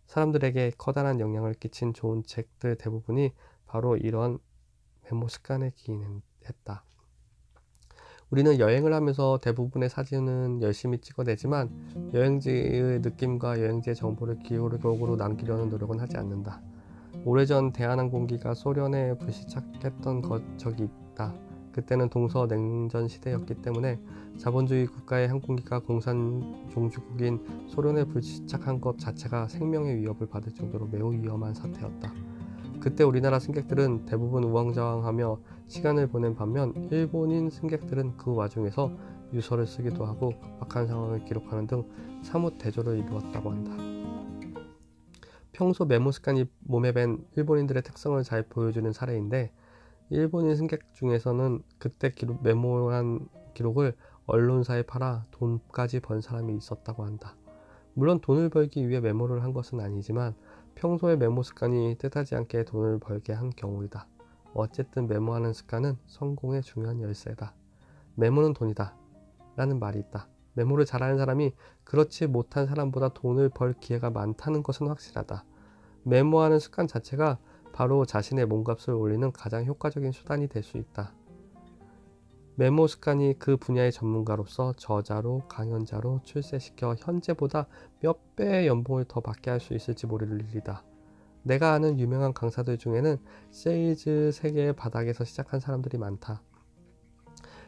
사람들에게 커다란 영향을 끼친 좋은 책들 대부분이 바로 이런 메모 습관에 기인했다. 우리는 여행을 하면서 대부분의 사진은 열심히 찍어내지만 여행지의 느낌과 여행지의 정보를 기록으로 남기려는 노력은 하지 않는다. 오래전 대한항공기가 소련에 불시착했던 적이 있다. 그때는 동서냉전 시대였기 때문에 자본주의 국가의 항공기가 공산 종주국인 소련에 불시착한 것 자체가 생명의 위협을 받을 정도로 매우 위험한 사태였다. 그때 우리나라 승객들은 대부분 우왕좌왕하며 시간을 보낸 반면 일본인 승객들은 그 와중에서 유서를 쓰기도 하고 급박한 상황을 기록하는 등 사뭇 대조를 이루었다고 한다. 평소 메모 습관이 몸에 밴 일본인들의 특성을 잘 보여주는 사례인데, 일본인 승객 중에서는 그때 메모한 기록을 언론사에 팔아 돈까지 번 사람이 있었다고 한다. 물론 돈을 벌기 위해 메모를 한 것은 아니지만 평소의 메모 습관이 뜻하지 않게 돈을 벌게 한 경우이다. 어쨌든 메모하는 습관은 성공의 중요한 열쇠다. 메모는 돈이다 라는 말이 있다. 메모를 잘하는 사람이 그렇지 못한 사람보다 돈을 벌 기회가 많다는 것은 확실하다. 메모하는 습관 자체가 바로 자신의 몸값을 올리는 가장 효과적인 수단이 될 수 있다. 메모 습관이 그 분야의 전문가로서 저자로 강연자로 출세시켜 현재보다 몇 배의 연봉을 더 받게 할 수 있을지 모를 일이다. 내가 아는 유명한 강사들 중에는 세일즈 세계의 바닥에서 시작한 사람들이 많다.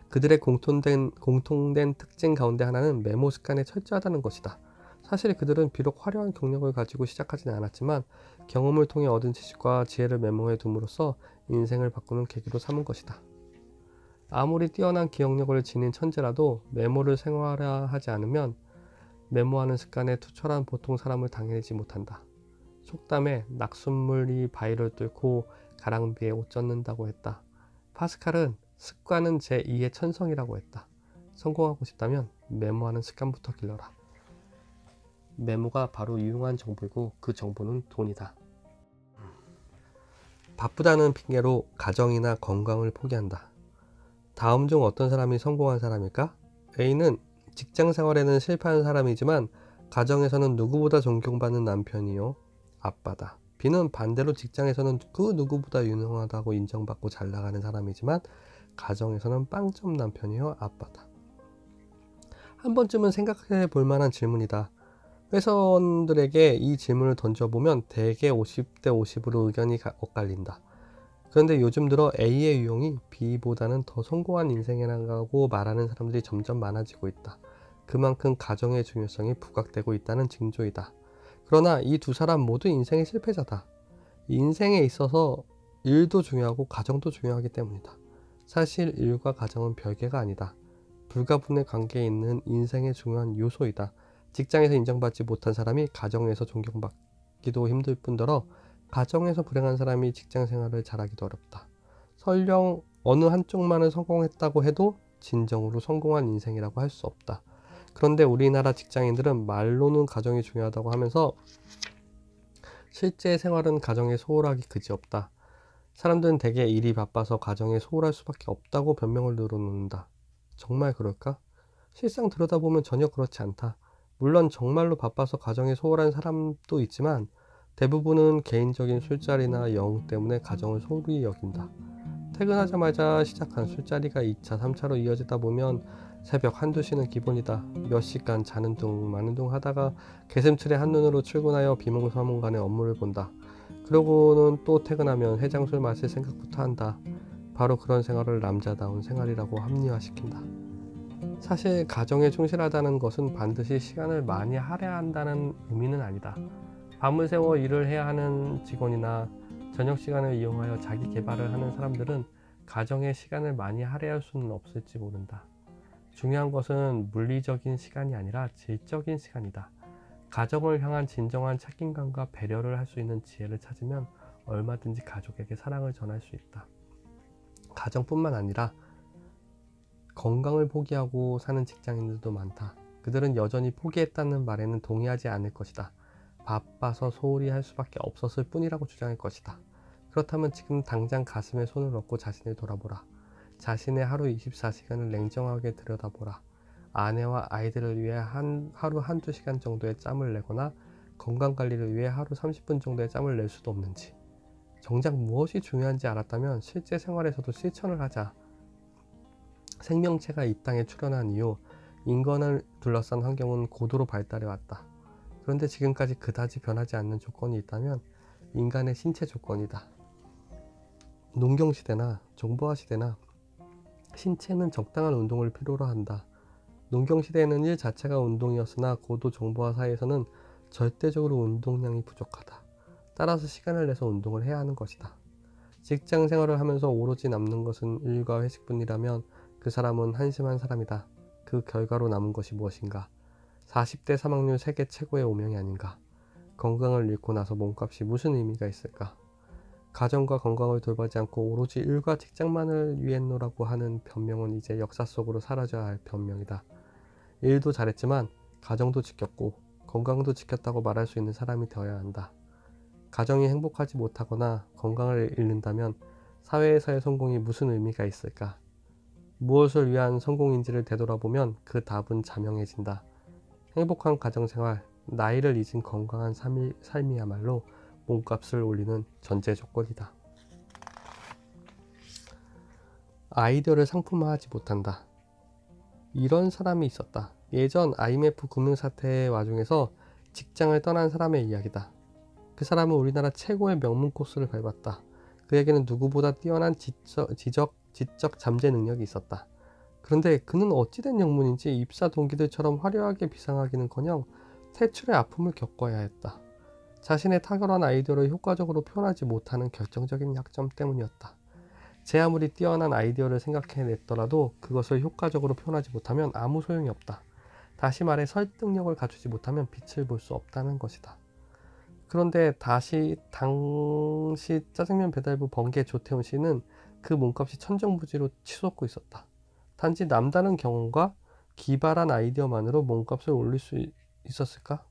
그들의 공통된 특징 가운데 하나는 메모 습관에 철저하다는 것이다. 사실 그들은 비록 화려한 경력을 가지고 시작하지는 않았지만 경험을 통해 얻은 지식과 지혜를 메모해 둠으로써 인생을 바꾸는 계기로 삼은 것이다. 아무리 뛰어난 기억력을 지닌 천재라도 메모를 생활화하지 않으면 메모하는 습관에 투철한 보통 사람을 당해내지 못한다. 속담에 낙숫물이 바위를 뚫고 가랑비에 옷 젖는다고 했다. 파스칼은 습관은 제2의 천성이라고 했다. 성공하고 싶다면 메모하는 습관부터 길러라. 메모가 바로 유용한 정보이고 그 정보는 돈이다. 바쁘다는 핑계로 가정이나 건강을 포기한다. 다음 중 어떤 사람이 성공한 사람일까? A는 직장 생활에는 실패한 사람이지만 가정에서는 누구보다 존경받는 남편이요 아빠다. B는 반대로 직장에서는 그 누구보다 유능하다고 인정받고 잘 나가는 사람이지만 가정에서는 빵점 남편이요 아빠다. 한 번쯤은 생각해 볼 만한 질문이다. 회사원들에게 이 질문을 던져보면 대개 50대 50으로 의견이 엇갈린다. 그런데 요즘 들어 A의 유형이 B보다는 더 성공한 인생이라고 말하는 사람들이 점점 많아지고 있다. 그만큼 가정의 중요성이 부각되고 있다는 징조이다. 그러나 이 두 사람 모두 인생의 실패자다. 인생에 있어서 일도 중요하고 가정도 중요하기 때문이다. 사실 일과 가정은 별개가 아니다. 불가분의 관계에 있는 인생의 중요한 요소이다. 직장에서 인정받지 못한 사람이 가정에서 존경받기도 힘들 뿐더러 가정에서 불행한 사람이 직장 생활을 잘하기도 어렵다. 설령 어느 한쪽만을 성공했다고 해도 진정으로 성공한 인생이라고 할 수 없다. 그런데 우리나라 직장인들은 말로는 가정이 중요하다고 하면서 실제 생활은 가정에 소홀하기 그지없다. 사람들은 대개 일이 바빠서 가정에 소홀할 수밖에 없다고 변명을 늘어놓는다. 정말 그럴까? 실상 들여다보면 전혀 그렇지 않다. 물론 정말로 바빠서 가정에 소홀한 사람도 있지만 대부분은 개인적인 술자리나 영웅 때문에 가정을 소홀히 여긴다. 퇴근하자마자 시작한 술자리가 2차, 3차로 이어지다 보면 새벽 한두 시는 기본이다. 몇 시간 자는 둥 마는 둥 하다가 개슴츠레 한눈으로 출근하여 비몽사몽간에 업무를 본다. 그러고는 또 퇴근하면 해장술 마실 생각부터 한다. 바로 그런 생활을 남자다운 생활이라고 합리화시킨다. 사실 가정에 충실하다는 것은 반드시 시간을 많이 할애한다는 의미는 아니다. 밤을 새워 일을 해야 하는 직원이나 저녁 시간을 이용하여 자기 개발을 하는 사람들은 가정에 시간을 많이 할애할 수는 없을지 모른다. 중요한 것은 물리적인 시간이 아니라 질적인 시간이다. 가정을 향한 진정한 책임감과 배려를 할 수 있는 지혜를 찾으면 얼마든지 가족에게 사랑을 전할 수 있다. 가정뿐만 아니라 건강을 포기하고 사는 직장인들도 많다. 그들은 여전히 포기했다는 말에는 동의하지 않을 것이다. 바빠서 소홀히 할 수밖에 없었을 뿐이라고 주장할 것이다. 그렇다면 지금 당장 가슴에 손을 얹고 자신을 돌아보라. 자신의 하루 24시간을 냉정하게 들여다보라. 아내와 아이들을 위해 하루 한두 시간 정도의 짬을 내거나 건강관리를 위해 하루 30분 정도의 짬을 낼 수도 없는지, 정작 무엇이 중요한지 알았다면 실제 생활에서도 실천을 하자. 생명체가 이 땅에 출현한 이후 인간을 둘러싼 환경은 고도로 발달해 왔다. 그런데 지금까지 그다지 변하지 않는 조건이 있다면 인간의 신체 조건이다. 농경시대나 정보화 시대나 신체는 적당한 운동을 필요로 한다. 농경시대에는 일 자체가 운동이었으나 고도 정보화 사회에서는 절대적으로 운동량이 부족하다. 따라서 시간을 내서 운동을 해야 하는 것이다. 직장 생활을 하면서 오로지 남는 것은 일과 회식뿐이라면 그 사람은 한심한 사람이다. 그 결과로 남은 것이 무엇인가? 40대 사망률 세계 최고의 오명이 아닌가? 건강을 잃고 나서 몸값이 무슨 의미가 있을까? 가정과 건강을 돌보지 않고 오로지 일과 직장만을 위했노라고 하는 변명은 이제 역사 속으로 사라져야 할 변명이다. 일도 잘했지만 가정도 지켰고 건강도 지켰다고 말할 수 있는 사람이 되어야 한다. 가정이 행복하지 못하거나 건강을 잃는다면 사회에서의 성공이 무슨 의미가 있을까? 무엇을 위한 성공인지를 되돌아보면 그 답은 자명해진다. 행복한 가정생활, 나이를 잊은 건강한 삶이야말로 몸값을 올리는 전제 조건이다. 아이디어를 상품화하지 못한다. 이런 사람이 있었다. 예전 IMF 금융사태의 와중에서 직장을 떠난 사람의 이야기다. 그 사람은 우리나라 최고의 명문 코스를 밟았다. 그에게는 누구보다 뛰어난 지적 잠재 능력이 있었다. 그런데 그는 어찌된 영문인지 입사 동기들처럼 화려하게 비상하기는커녕 퇴출의 아픔을 겪어야 했다. 자신의 탁월한 아이디어를 효과적으로 표현하지 못하는 결정적인 약점 때문이었다. 제 아무리 뛰어난 아이디어를 생각해냈더라도 그것을 효과적으로 표현하지 못하면 아무 소용이 없다. 다시 말해 설득력을 갖추지 못하면 빛을 볼 수 없다는 것이다. 그런데 당시 짜장면 배달부 번개 조태훈 씨는 그 몸값이 천정부지로 치솟고 있었다. 단지 남다른 경험과 기발한 아이디어만으로 몸값을 올릴 수 있었을까?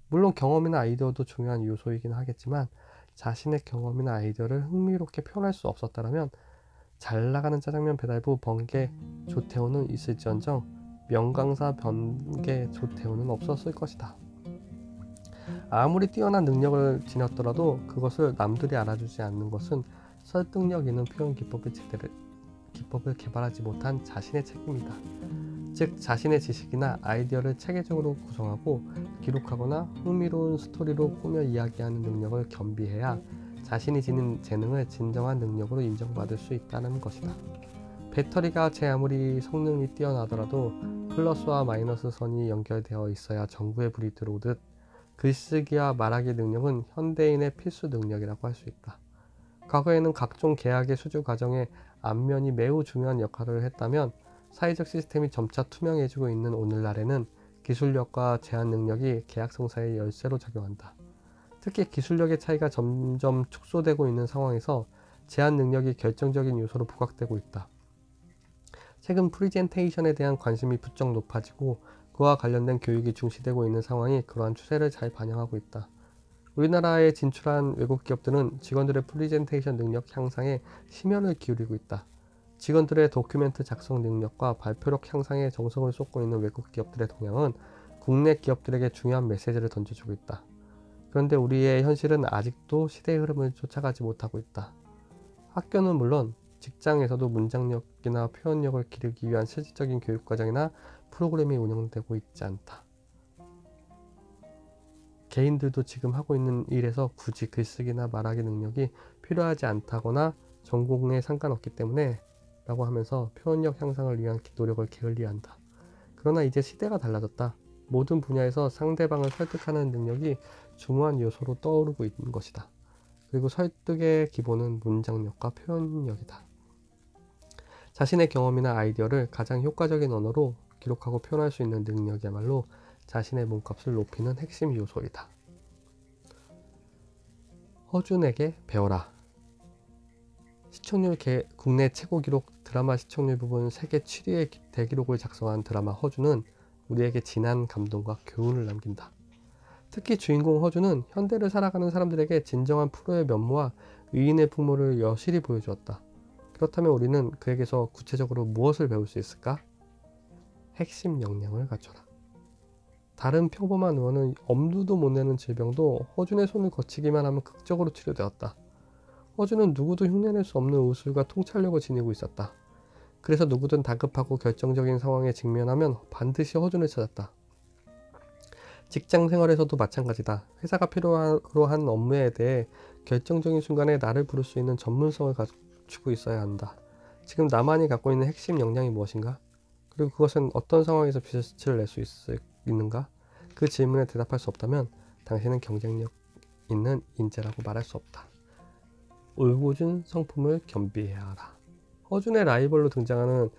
물론 경험이나 아이디어도 중요한 요소이긴 하겠지만 자신의 경험이나 아이디어를 흥미롭게 표현할 수 없었다면 잘 나가는 짜장면 배달부 번개 조태훈은 있을지언정 명강사 번개 조태훈은 없었을 것이다. 아무리 뛰어난 능력을 지녔더라도 그것을 남들이 알아주지 않는 것은 설득력 있는 표현 기법을 개발하지 못한 자신의 책임이다. 즉 자신의 지식이나 아이디어를 체계적으로 구성하고 기록하거나 흥미로운 스토리로 꾸며 이야기하는 능력을 겸비해야 자신이 지닌 재능을 진정한 능력으로 인정받을 수 있다는 것이다. 배터리가 제 아무리 성능이 뛰어나더라도 플러스와 마이너스 선이 연결되어 있어야 전구에 불이 들어오듯 글쓰기와 말하기 능력은 현대인의 필수 능력이라고 할 수 있다. 과거에는 각종 계약의 수주 과정에 안면이 매우 중요한 역할을 했다면 사회적 시스템이 점차 투명해지고 있는 오늘날에는 기술력과 제한 능력이 계약 성사의 열쇠로 작용한다. 특히 기술력의 차이가 점점 축소되고 있는 상황에서 제한 능력이 결정적인 요소로 부각되고 있다. 최근 프리젠테이션에 대한 관심이 부쩍 높아지고 그와 관련된 교육이 중시되고 있는 상황이 그러한 추세를 잘 반영하고 있다. 우리나라에 진출한 외국 기업들은 직원들의 프리젠테이션 능력 향상에 심혈을 기울이고 있다. 직원들의 도큐멘트 작성 능력과 발표력 향상에 정성을 쏟고 있는 외국 기업들의 동향은 국내 기업들에게 중요한 메시지를 던져주고 있다. 그런데 우리의 현실은 아직도 시대의 흐름을 쫓아가지 못하고 있다. 학교는 물론 직장에서도 문장력이나 표현력을 기르기 위한 실질적인 교육과정이나 프로그램이 운영되고 있지 않다. 개인들도 지금 하고 있는 일에서 굳이 글쓰기나 말하기 능력이 필요하지 않다거나 전공에 상관없기 때문에 라고 하면서 표현력 향상을 위한 노력을 게을리한다. 그러나 이제 시대가 달라졌다. 모든 분야에서 상대방을 설득하는 능력이 중요한 요소로 떠오르고 있는 것이다. 그리고 설득의 기본은 문장력과 표현력이다. 자신의 경험이나 아이디어를 가장 효과적인 언어로 기록하고 표현할 수 있는 능력이야말로 자신의 몸값을 높이는 핵심 요소이다. 허준에게 배워라. 국내 최고 기록 드라마 시청률 부분 세계 7위의 대기록을 작성한 드라마 허준은 우리에게 진한 감동과 교훈을 남긴다. 특히 주인공 허준은 현대를 살아가는 사람들에게 진정한 프로의 면모와 의인의 풍모를 여실히 보여주었다. 그렇다면 우리는 그에게서 구체적으로 무엇을 배울 수 있을까? 핵심 역량을 갖춰라. 다른 평범한 의원은 엄두도 못 내는 질병도 허준의 손을 거치기만 하면 극적으로 치료되었다. 허준은 누구도 흉내낼 수 없는 의술과 통찰력을 지니고 있었다. 그래서 누구든 다급하고 결정적인 상황에 직면하면 반드시 허준을 찾았다. 직장 생활에서도 마찬가지다. 회사가 필요로 한 업무에 대해 결정적인 순간에 나를 부를 수 있는 전문성을 갖추고 있어야 한다. 지금 나만이 갖고 있는 핵심 역량이 무엇인가? 그리고 그것은 어떤 상황에서 빛을 낼 수 있는가? 그 질문에 대답할 수 없다면 당신은 경쟁력 있는 인재라고 말할 수 없다. 울고준 성품을 겸비해야 하라. 허준의 라이벌로 등장하는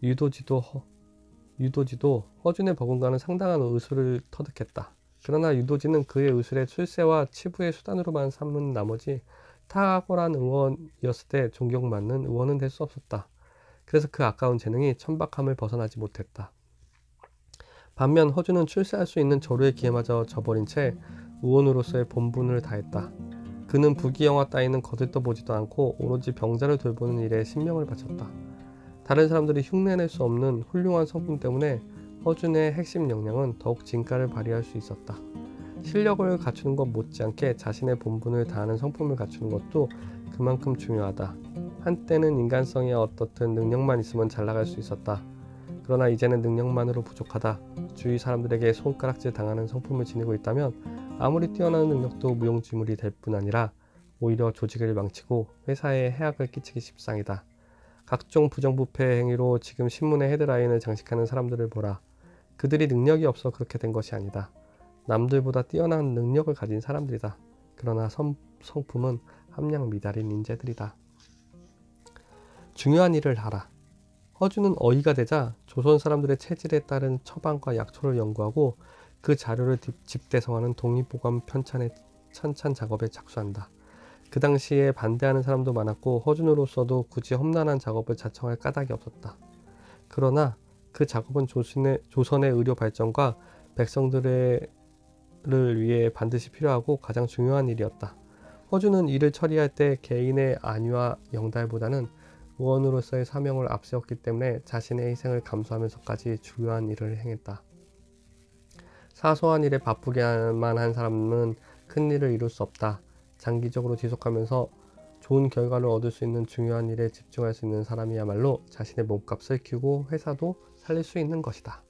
유도지도 허준의 버금가는 상당한 의술을 터득했다. 그러나 유도지는 그의 의술의 출세와 치부의 수단으로만 삼은 나머지 탁월한 의원이었을 때 존경받는 의원은 될 수 없었다. 그래서 그 아까운 재능이 천박함을 벗어나지 못했다. 반면 허준은 출세할 수 있는 저로의 기회마저 저버린 채 의원으로서의 본분을 다했다. 그는 부귀영화 따위는 거들떠보지도 않고 오로지 병자를 돌보는 일에 신명을 바쳤다. 다른 사람들이 흉내낼 수 없는 훌륭한 성품 때문에 허준의 핵심 역량은 더욱 진가를 발휘할 수 있었다. 실력을 갖추는 것 못지않게 자신의 본분을 다하는 성품을 갖추는 것도 그만큼 중요하다. 한때는 인간성이 어떻든 능력만 있으면 잘 나갈 수 있었다. 그러나 이제는 능력만으로 부족하다. 주위 사람들에게 손가락질 당하는 성품을 지니고 있다면 아무리 뛰어난 능력도 무용지물이 될 뿐 아니라 오히려 조직을 망치고 회사에 해악을 끼치기 십상이다. 각종 부정부패 행위로 지금 신문의 헤드라인을 장식하는 사람들을 보라. 그들이 능력이 없어 그렇게 된 것이 아니다. 남들보다 뛰어난 능력을 가진 사람들이다. 그러나 성품은 함량 미달인 인재들이다. 중요한 일을 하라. 허준은 어이가 되자 조선 사람들의 체질에 따른 처방과 약초를 연구하고 그 자료를 집대성하는 동의보감 편찬 작업에 착수한다. 그 당시에 반대하는 사람도 많았고 허준으로서도 굳이 험난한 작업을 자청할 까닭이 없었다. 그러나 그 작업은 조선의 의료 발전과 백성들을 위해 반드시 필요하고 가장 중요한 일이었다. 허준은 이를 처리할 때 개인의 안위와 영달보다는 의원으로서의 사명을 앞세웠기 때문에 자신의 희생을 감수하면서까지 중요한 일을 행했다. 사소한 일에 바쁘게만 한 사람은 큰 일을 이룰 수 없다. 장기적으로 지속하면서 좋은 결과를 얻을 수 있는 중요한 일에 집중할 수 있는 사람이야말로 자신의 몸값을 키우고 회사도 살릴 수 있는 것이다.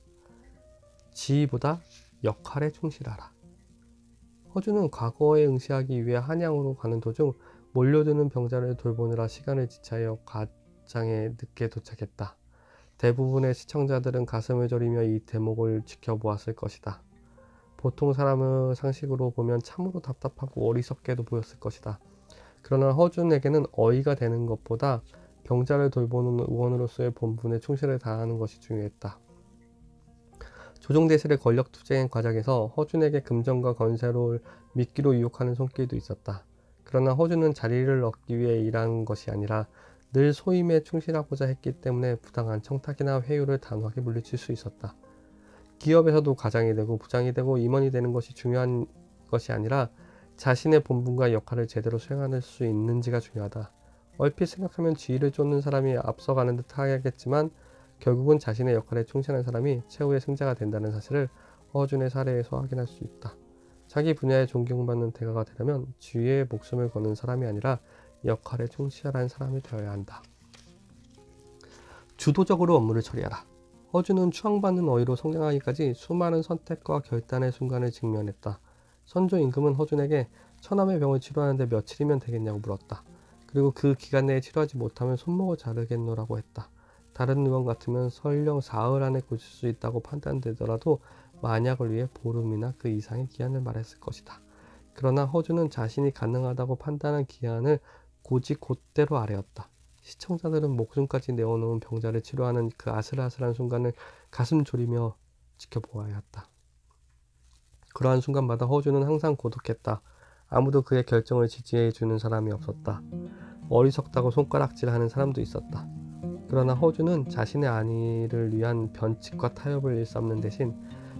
지위보다 역할에 충실하라. 허준은 과거에 응시하기 위해 한양으로 가는 도중 몰려드는 병자를 돌보느라 시간을 지체하여 가장에 늦게 도착했다. 대부분의 시청자들은 가슴을 저리며 이 대목을 지켜보았을 것이다. 보통 사람의 상식으로 보면 참으로 답답하고 어리석게도 보였을 것이다. 그러나 허준에게는 어이가 되는 것보다 병자를 돌보는 의원으로서의 본분에 충실을 다하는 것이 중요했다. 조종대실의 권력투쟁 과정에서 허준에게 금전과 건세를 미끼로 유혹하는 손길도 있었다. 그러나 허준은 자리를 얻기 위해 일한 것이 아니라 늘 소임에 충실하고자 했기 때문에 부당한 청탁이나 회유를 단호하게 물리칠 수 있었다. 기업에서도 과장이 되고 부장이 되고 임원이 되는 것이 중요한 것이 아니라 자신의 본분과 역할을 제대로 수행할 수 있는지가 중요하다. 얼핏 생각하면 지위를 쫓는 사람이 앞서가는 듯 하겠지만 결국은 자신의 역할에 충실한 사람이 최후의 승자가 된다는 사실을 허준의 사례에서 확인할 수 있다. 자기 분야에 존경받는 대가가 되려면 지위에 목숨을 거는 사람이 아니라 역할에 충실한 사람이 되어야 한다. 주도적으로 업무를 처리하라. 허준은 추앙받는 어휘로 성장하기까지 수많은 선택과 결단의 순간을 직면했다. 선조 임금은 허준에게 처남의 병을 치료하는데 며칠이면 되겠냐고 물었다. 그리고 그 기간 내에 치료하지 못하면 손목을 자르겠노라고 했다. 다른 의원 같으면 설령 사흘 안에 고칠 수 있다고 판단되더라도 만약을 위해 보름이나 그 이상의 기한을 말했을 것이다. 그러나 허준은 자신이 가능하다고 판단한 기한을 곧대로 아뢰었다. 시청자들은 목숨까지 내어놓은 병자를 치료하는 그 아슬아슬한 순간을 가슴 졸이며 지켜보아야 했다. 그러한 순간마다 허준은 항상 고독했다. 아무도 그의 결정을 지지해 주는 사람이 없었다. 어리석다고 손가락질하는 사람도 있었다. 그러나 허준은 자신의 안위를 위한 변칙과 타협을 일삼는 대신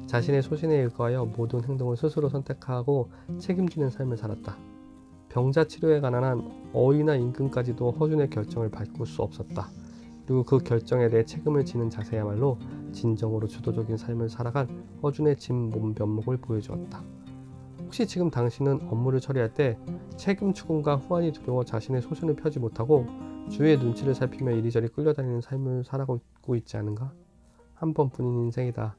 자신의 소신에 의거하여 모든 행동을 스스로 선택하고 책임지는 삶을 살았다. 병자 치료에 관한 한 어이나 임금까지도 허준의 결정을 바꿀 수 없었다. 그리고 그 결정에 대해 책임을 지는 자세야말로 진정으로 주도적인 삶을 살아간 허준의 진몸 면목을 보여주었다. 혹시 지금 당신은 업무를 처리할 때 책임 추궁과 후환이 두려워 자신의 소신을 펴지 못하고 주위의 눈치를 살피며 이리저리 끌려다니는 삶을 살아가고 있지 않은가? 한 번뿐인 인생이다.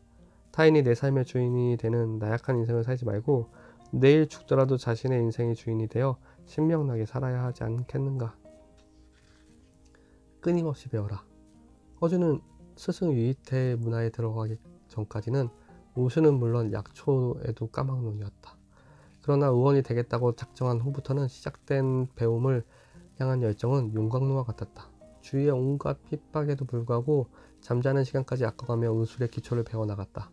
타인이 내 삶의 주인이 되는 나약한 인생을 살지 말고 내일 죽더라도 자신의 인생의 주인이 되어 신명나게 살아야 하지 않겠는가? 끊임없이 배워라. 허준은 스승 유이태 문화에 들어가기 전까지는 우수는 물론 약초에도 까막눈이었다. 그러나 의원이 되겠다고 작정한 후부터는 시작된 배움을 향한 열정은 용광로와 같았다. 주위의 온갖 핍박에도 불구하고 잠자는 시간까지 아까가며 의술의 기초를 배워나갔다.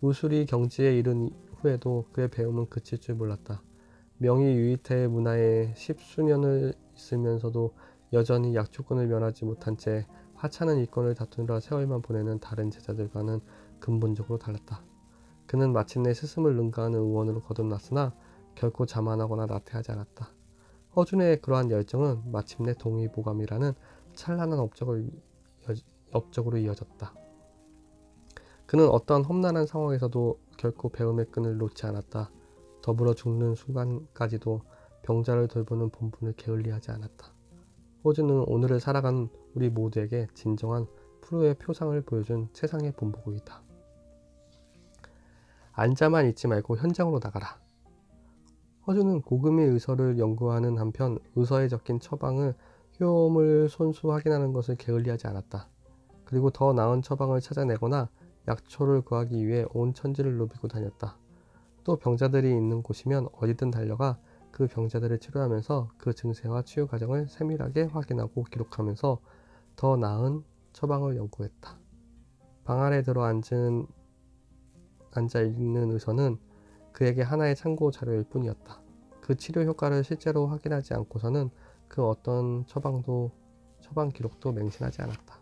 의술이 경지에 이른 후에도 그의 배움은 그칠 줄 몰랐다. 명의 유이태의 문화에 10수년을 있으면서도 여전히 약초꾼을 면하지 못한 채 하찮은 일권을 다투느라 세월만 보내는 다른 제자들과는 근본적으로 달랐다. 그는 마침내 스승을 능가하는 의원으로 거듭났으나 결코 자만하거나 나태하지 않았다. 허준의 그러한 열정은 마침내 동의보감이라는 찬란한 업적으로 이어졌다. 그는 어떠한 험난한 상황에서도 결코 배움의 끈을 놓지 않았다. 더불어 죽는 순간까지도 병자를 돌보는 본분을 게을리하지 않았다. 허준은 오늘을 살아가는 우리 모두에게 진정한 프로의 표상을 보여준 세상의 본보고이다. 앉아만 있지 말고 현장으로 나가라. 허준은 고금의 의서를 연구하는 한편 의서에 적힌 처방을 효험을 손수 확인하는 것을 게을리하지 않았다. 그리고 더 나은 처방을 찾아내거나 약초를 구하기 위해 온 천지를 누비고 다녔다. 또 병자들이 있는 곳이면 어디든 달려가 그 병자들을 치료하면서 그 증세와 치유 과정을 세밀하게 확인하고 기록하면서 더 나은 처방을 연구했다. 방 아래 들어 앉아 있는 의사는 그에게 하나의 참고 자료일 뿐이었다. 그 치료 효과를 실제로 확인하지 않고서는 그 어떤 처방 기록도 맹신하지 않았다.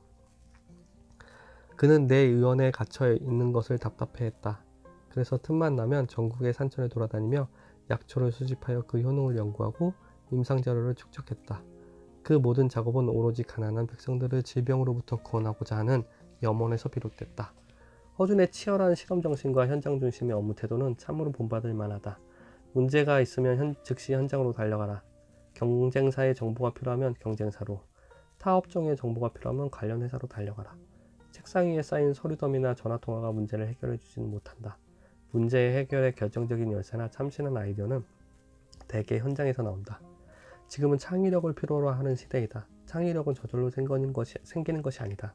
그는 내 의원에 갇혀 있는 것을 답답해했다. 그래서 틈만 나면 전국의 산천을 돌아다니며 약초를 수집하여 그 효능을 연구하고 임상자료를 축적했다. 그 모든 작업은 오로지 가난한 백성들을 질병으로부터 구원하고자 하는 염원에서 비롯됐다. 허준의 치열한 실험정신과 현장 중심의 업무 태도는 참으로 본받을 만하다. 문제가 있으면 즉시 현장으로 달려가라. 경쟁사의 정보가 필요하면 경쟁사로, 타 업종의 정보가 필요하면 관련 회사로 달려가라. 책상 위에 쌓인 서류더미나 전화통화가 문제를 해결해 주지는 못한다. 문제 해결의 결정적인 열쇠나 참신한 아이디어는 대개 현장에서 나온다. 지금은 창의력을 필요로 하는 시대이다. 창의력은 저절로 생기는 것이 아니다.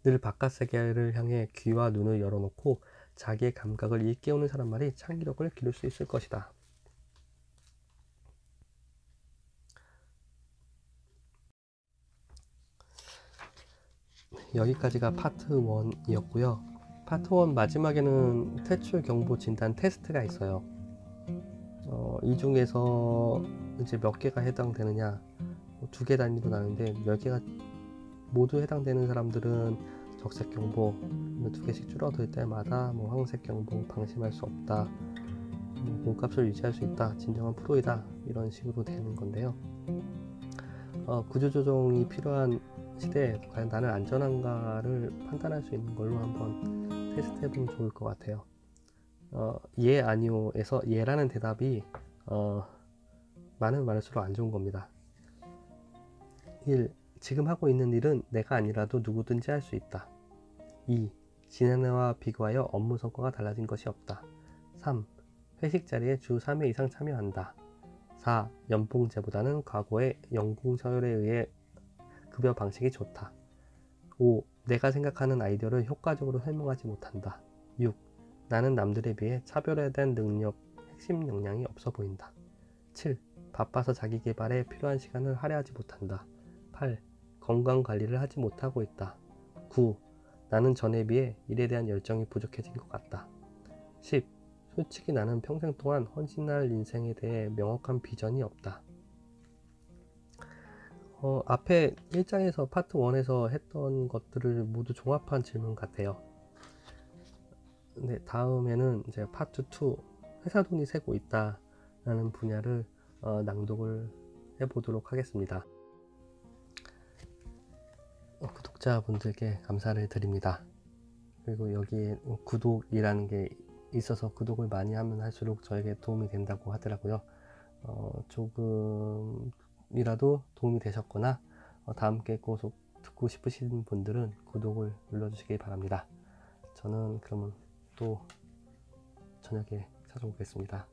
늘 바깥 세계를 향해 귀와 눈을 열어놓고 자기의 감각을 일깨우는 사람만이 창의력을 기를 수 있을 것이다. 여기까지가 파트 1이었고요. 파트 1 마지막에는 퇴출 경보 진단 테스트가 있어요. 이 중에서 이제 몇 개가 해당되느냐, 2개 단위로 나누는데 10개가 모두 해당되는 사람들은 적색 경보 2개씩 줄어들 때마다 황색 경보, 방심할 수 없다, 몸값을 유지할 수 있다, 진정한 프로이다, 이런 식으로 되는 건데요. 구조조정이 필요한 시대에 과연 나는 안전한가를 판단할 수 있는 걸로 한번 테스트 해보면 좋을 것 같아요. 예, 아니오에서 예라는 대답이 많을수록 안 좋은 겁니다. 1. 지금 하고 있는 일은 내가 아니라도 누구든지 할 수 있다. 2. 지난해와 비교하여 업무 성과가 달라진 것이 없다. 3. 회식 자리에 주 3회 이상 참여한다. 4. 연봉제보다는 과거의 연공 서열에 의해 급여 방식이 좋다. 5. 내가 생각하는 아이디어를 효과적으로 설명하지 못한다. 6. 나는 남들에 비해 차별화된 핵심 역량이 없어 보인다. 7. 바빠서 자기 개발에 필요한 시간을 할애하지 못한다. 8. 건강관리를 하지 못하고 있다. 9. 나는 전에 비해 일에 대한 열정이 부족해진 것 같다. 10. 솔직히 나는 평생 동안 헌신할 인생에 대해 명확한 비전이 없다. 앞에 1장에서 파트 1에서 했던 것들을 모두 종합한 질문 같아요. 근데 다음에는 이제 파트 2, 회사 돈이 새고 있다 라는 분야를 낭독을 해보도록 하겠습니다. 구독자분들께 감사를 드립니다. 그리고 여기에 구독이라는 게 있어서 구독을 많이 하면 할수록 저에게 도움이 된다고 하더라고요. 조금이라도 도움이 되셨거나 다음께 계속 듣고 싶으신 분들은 구독을 눌러주시기 바랍니다. 저는 그러면 또 저녁에 찾아오겠습니다.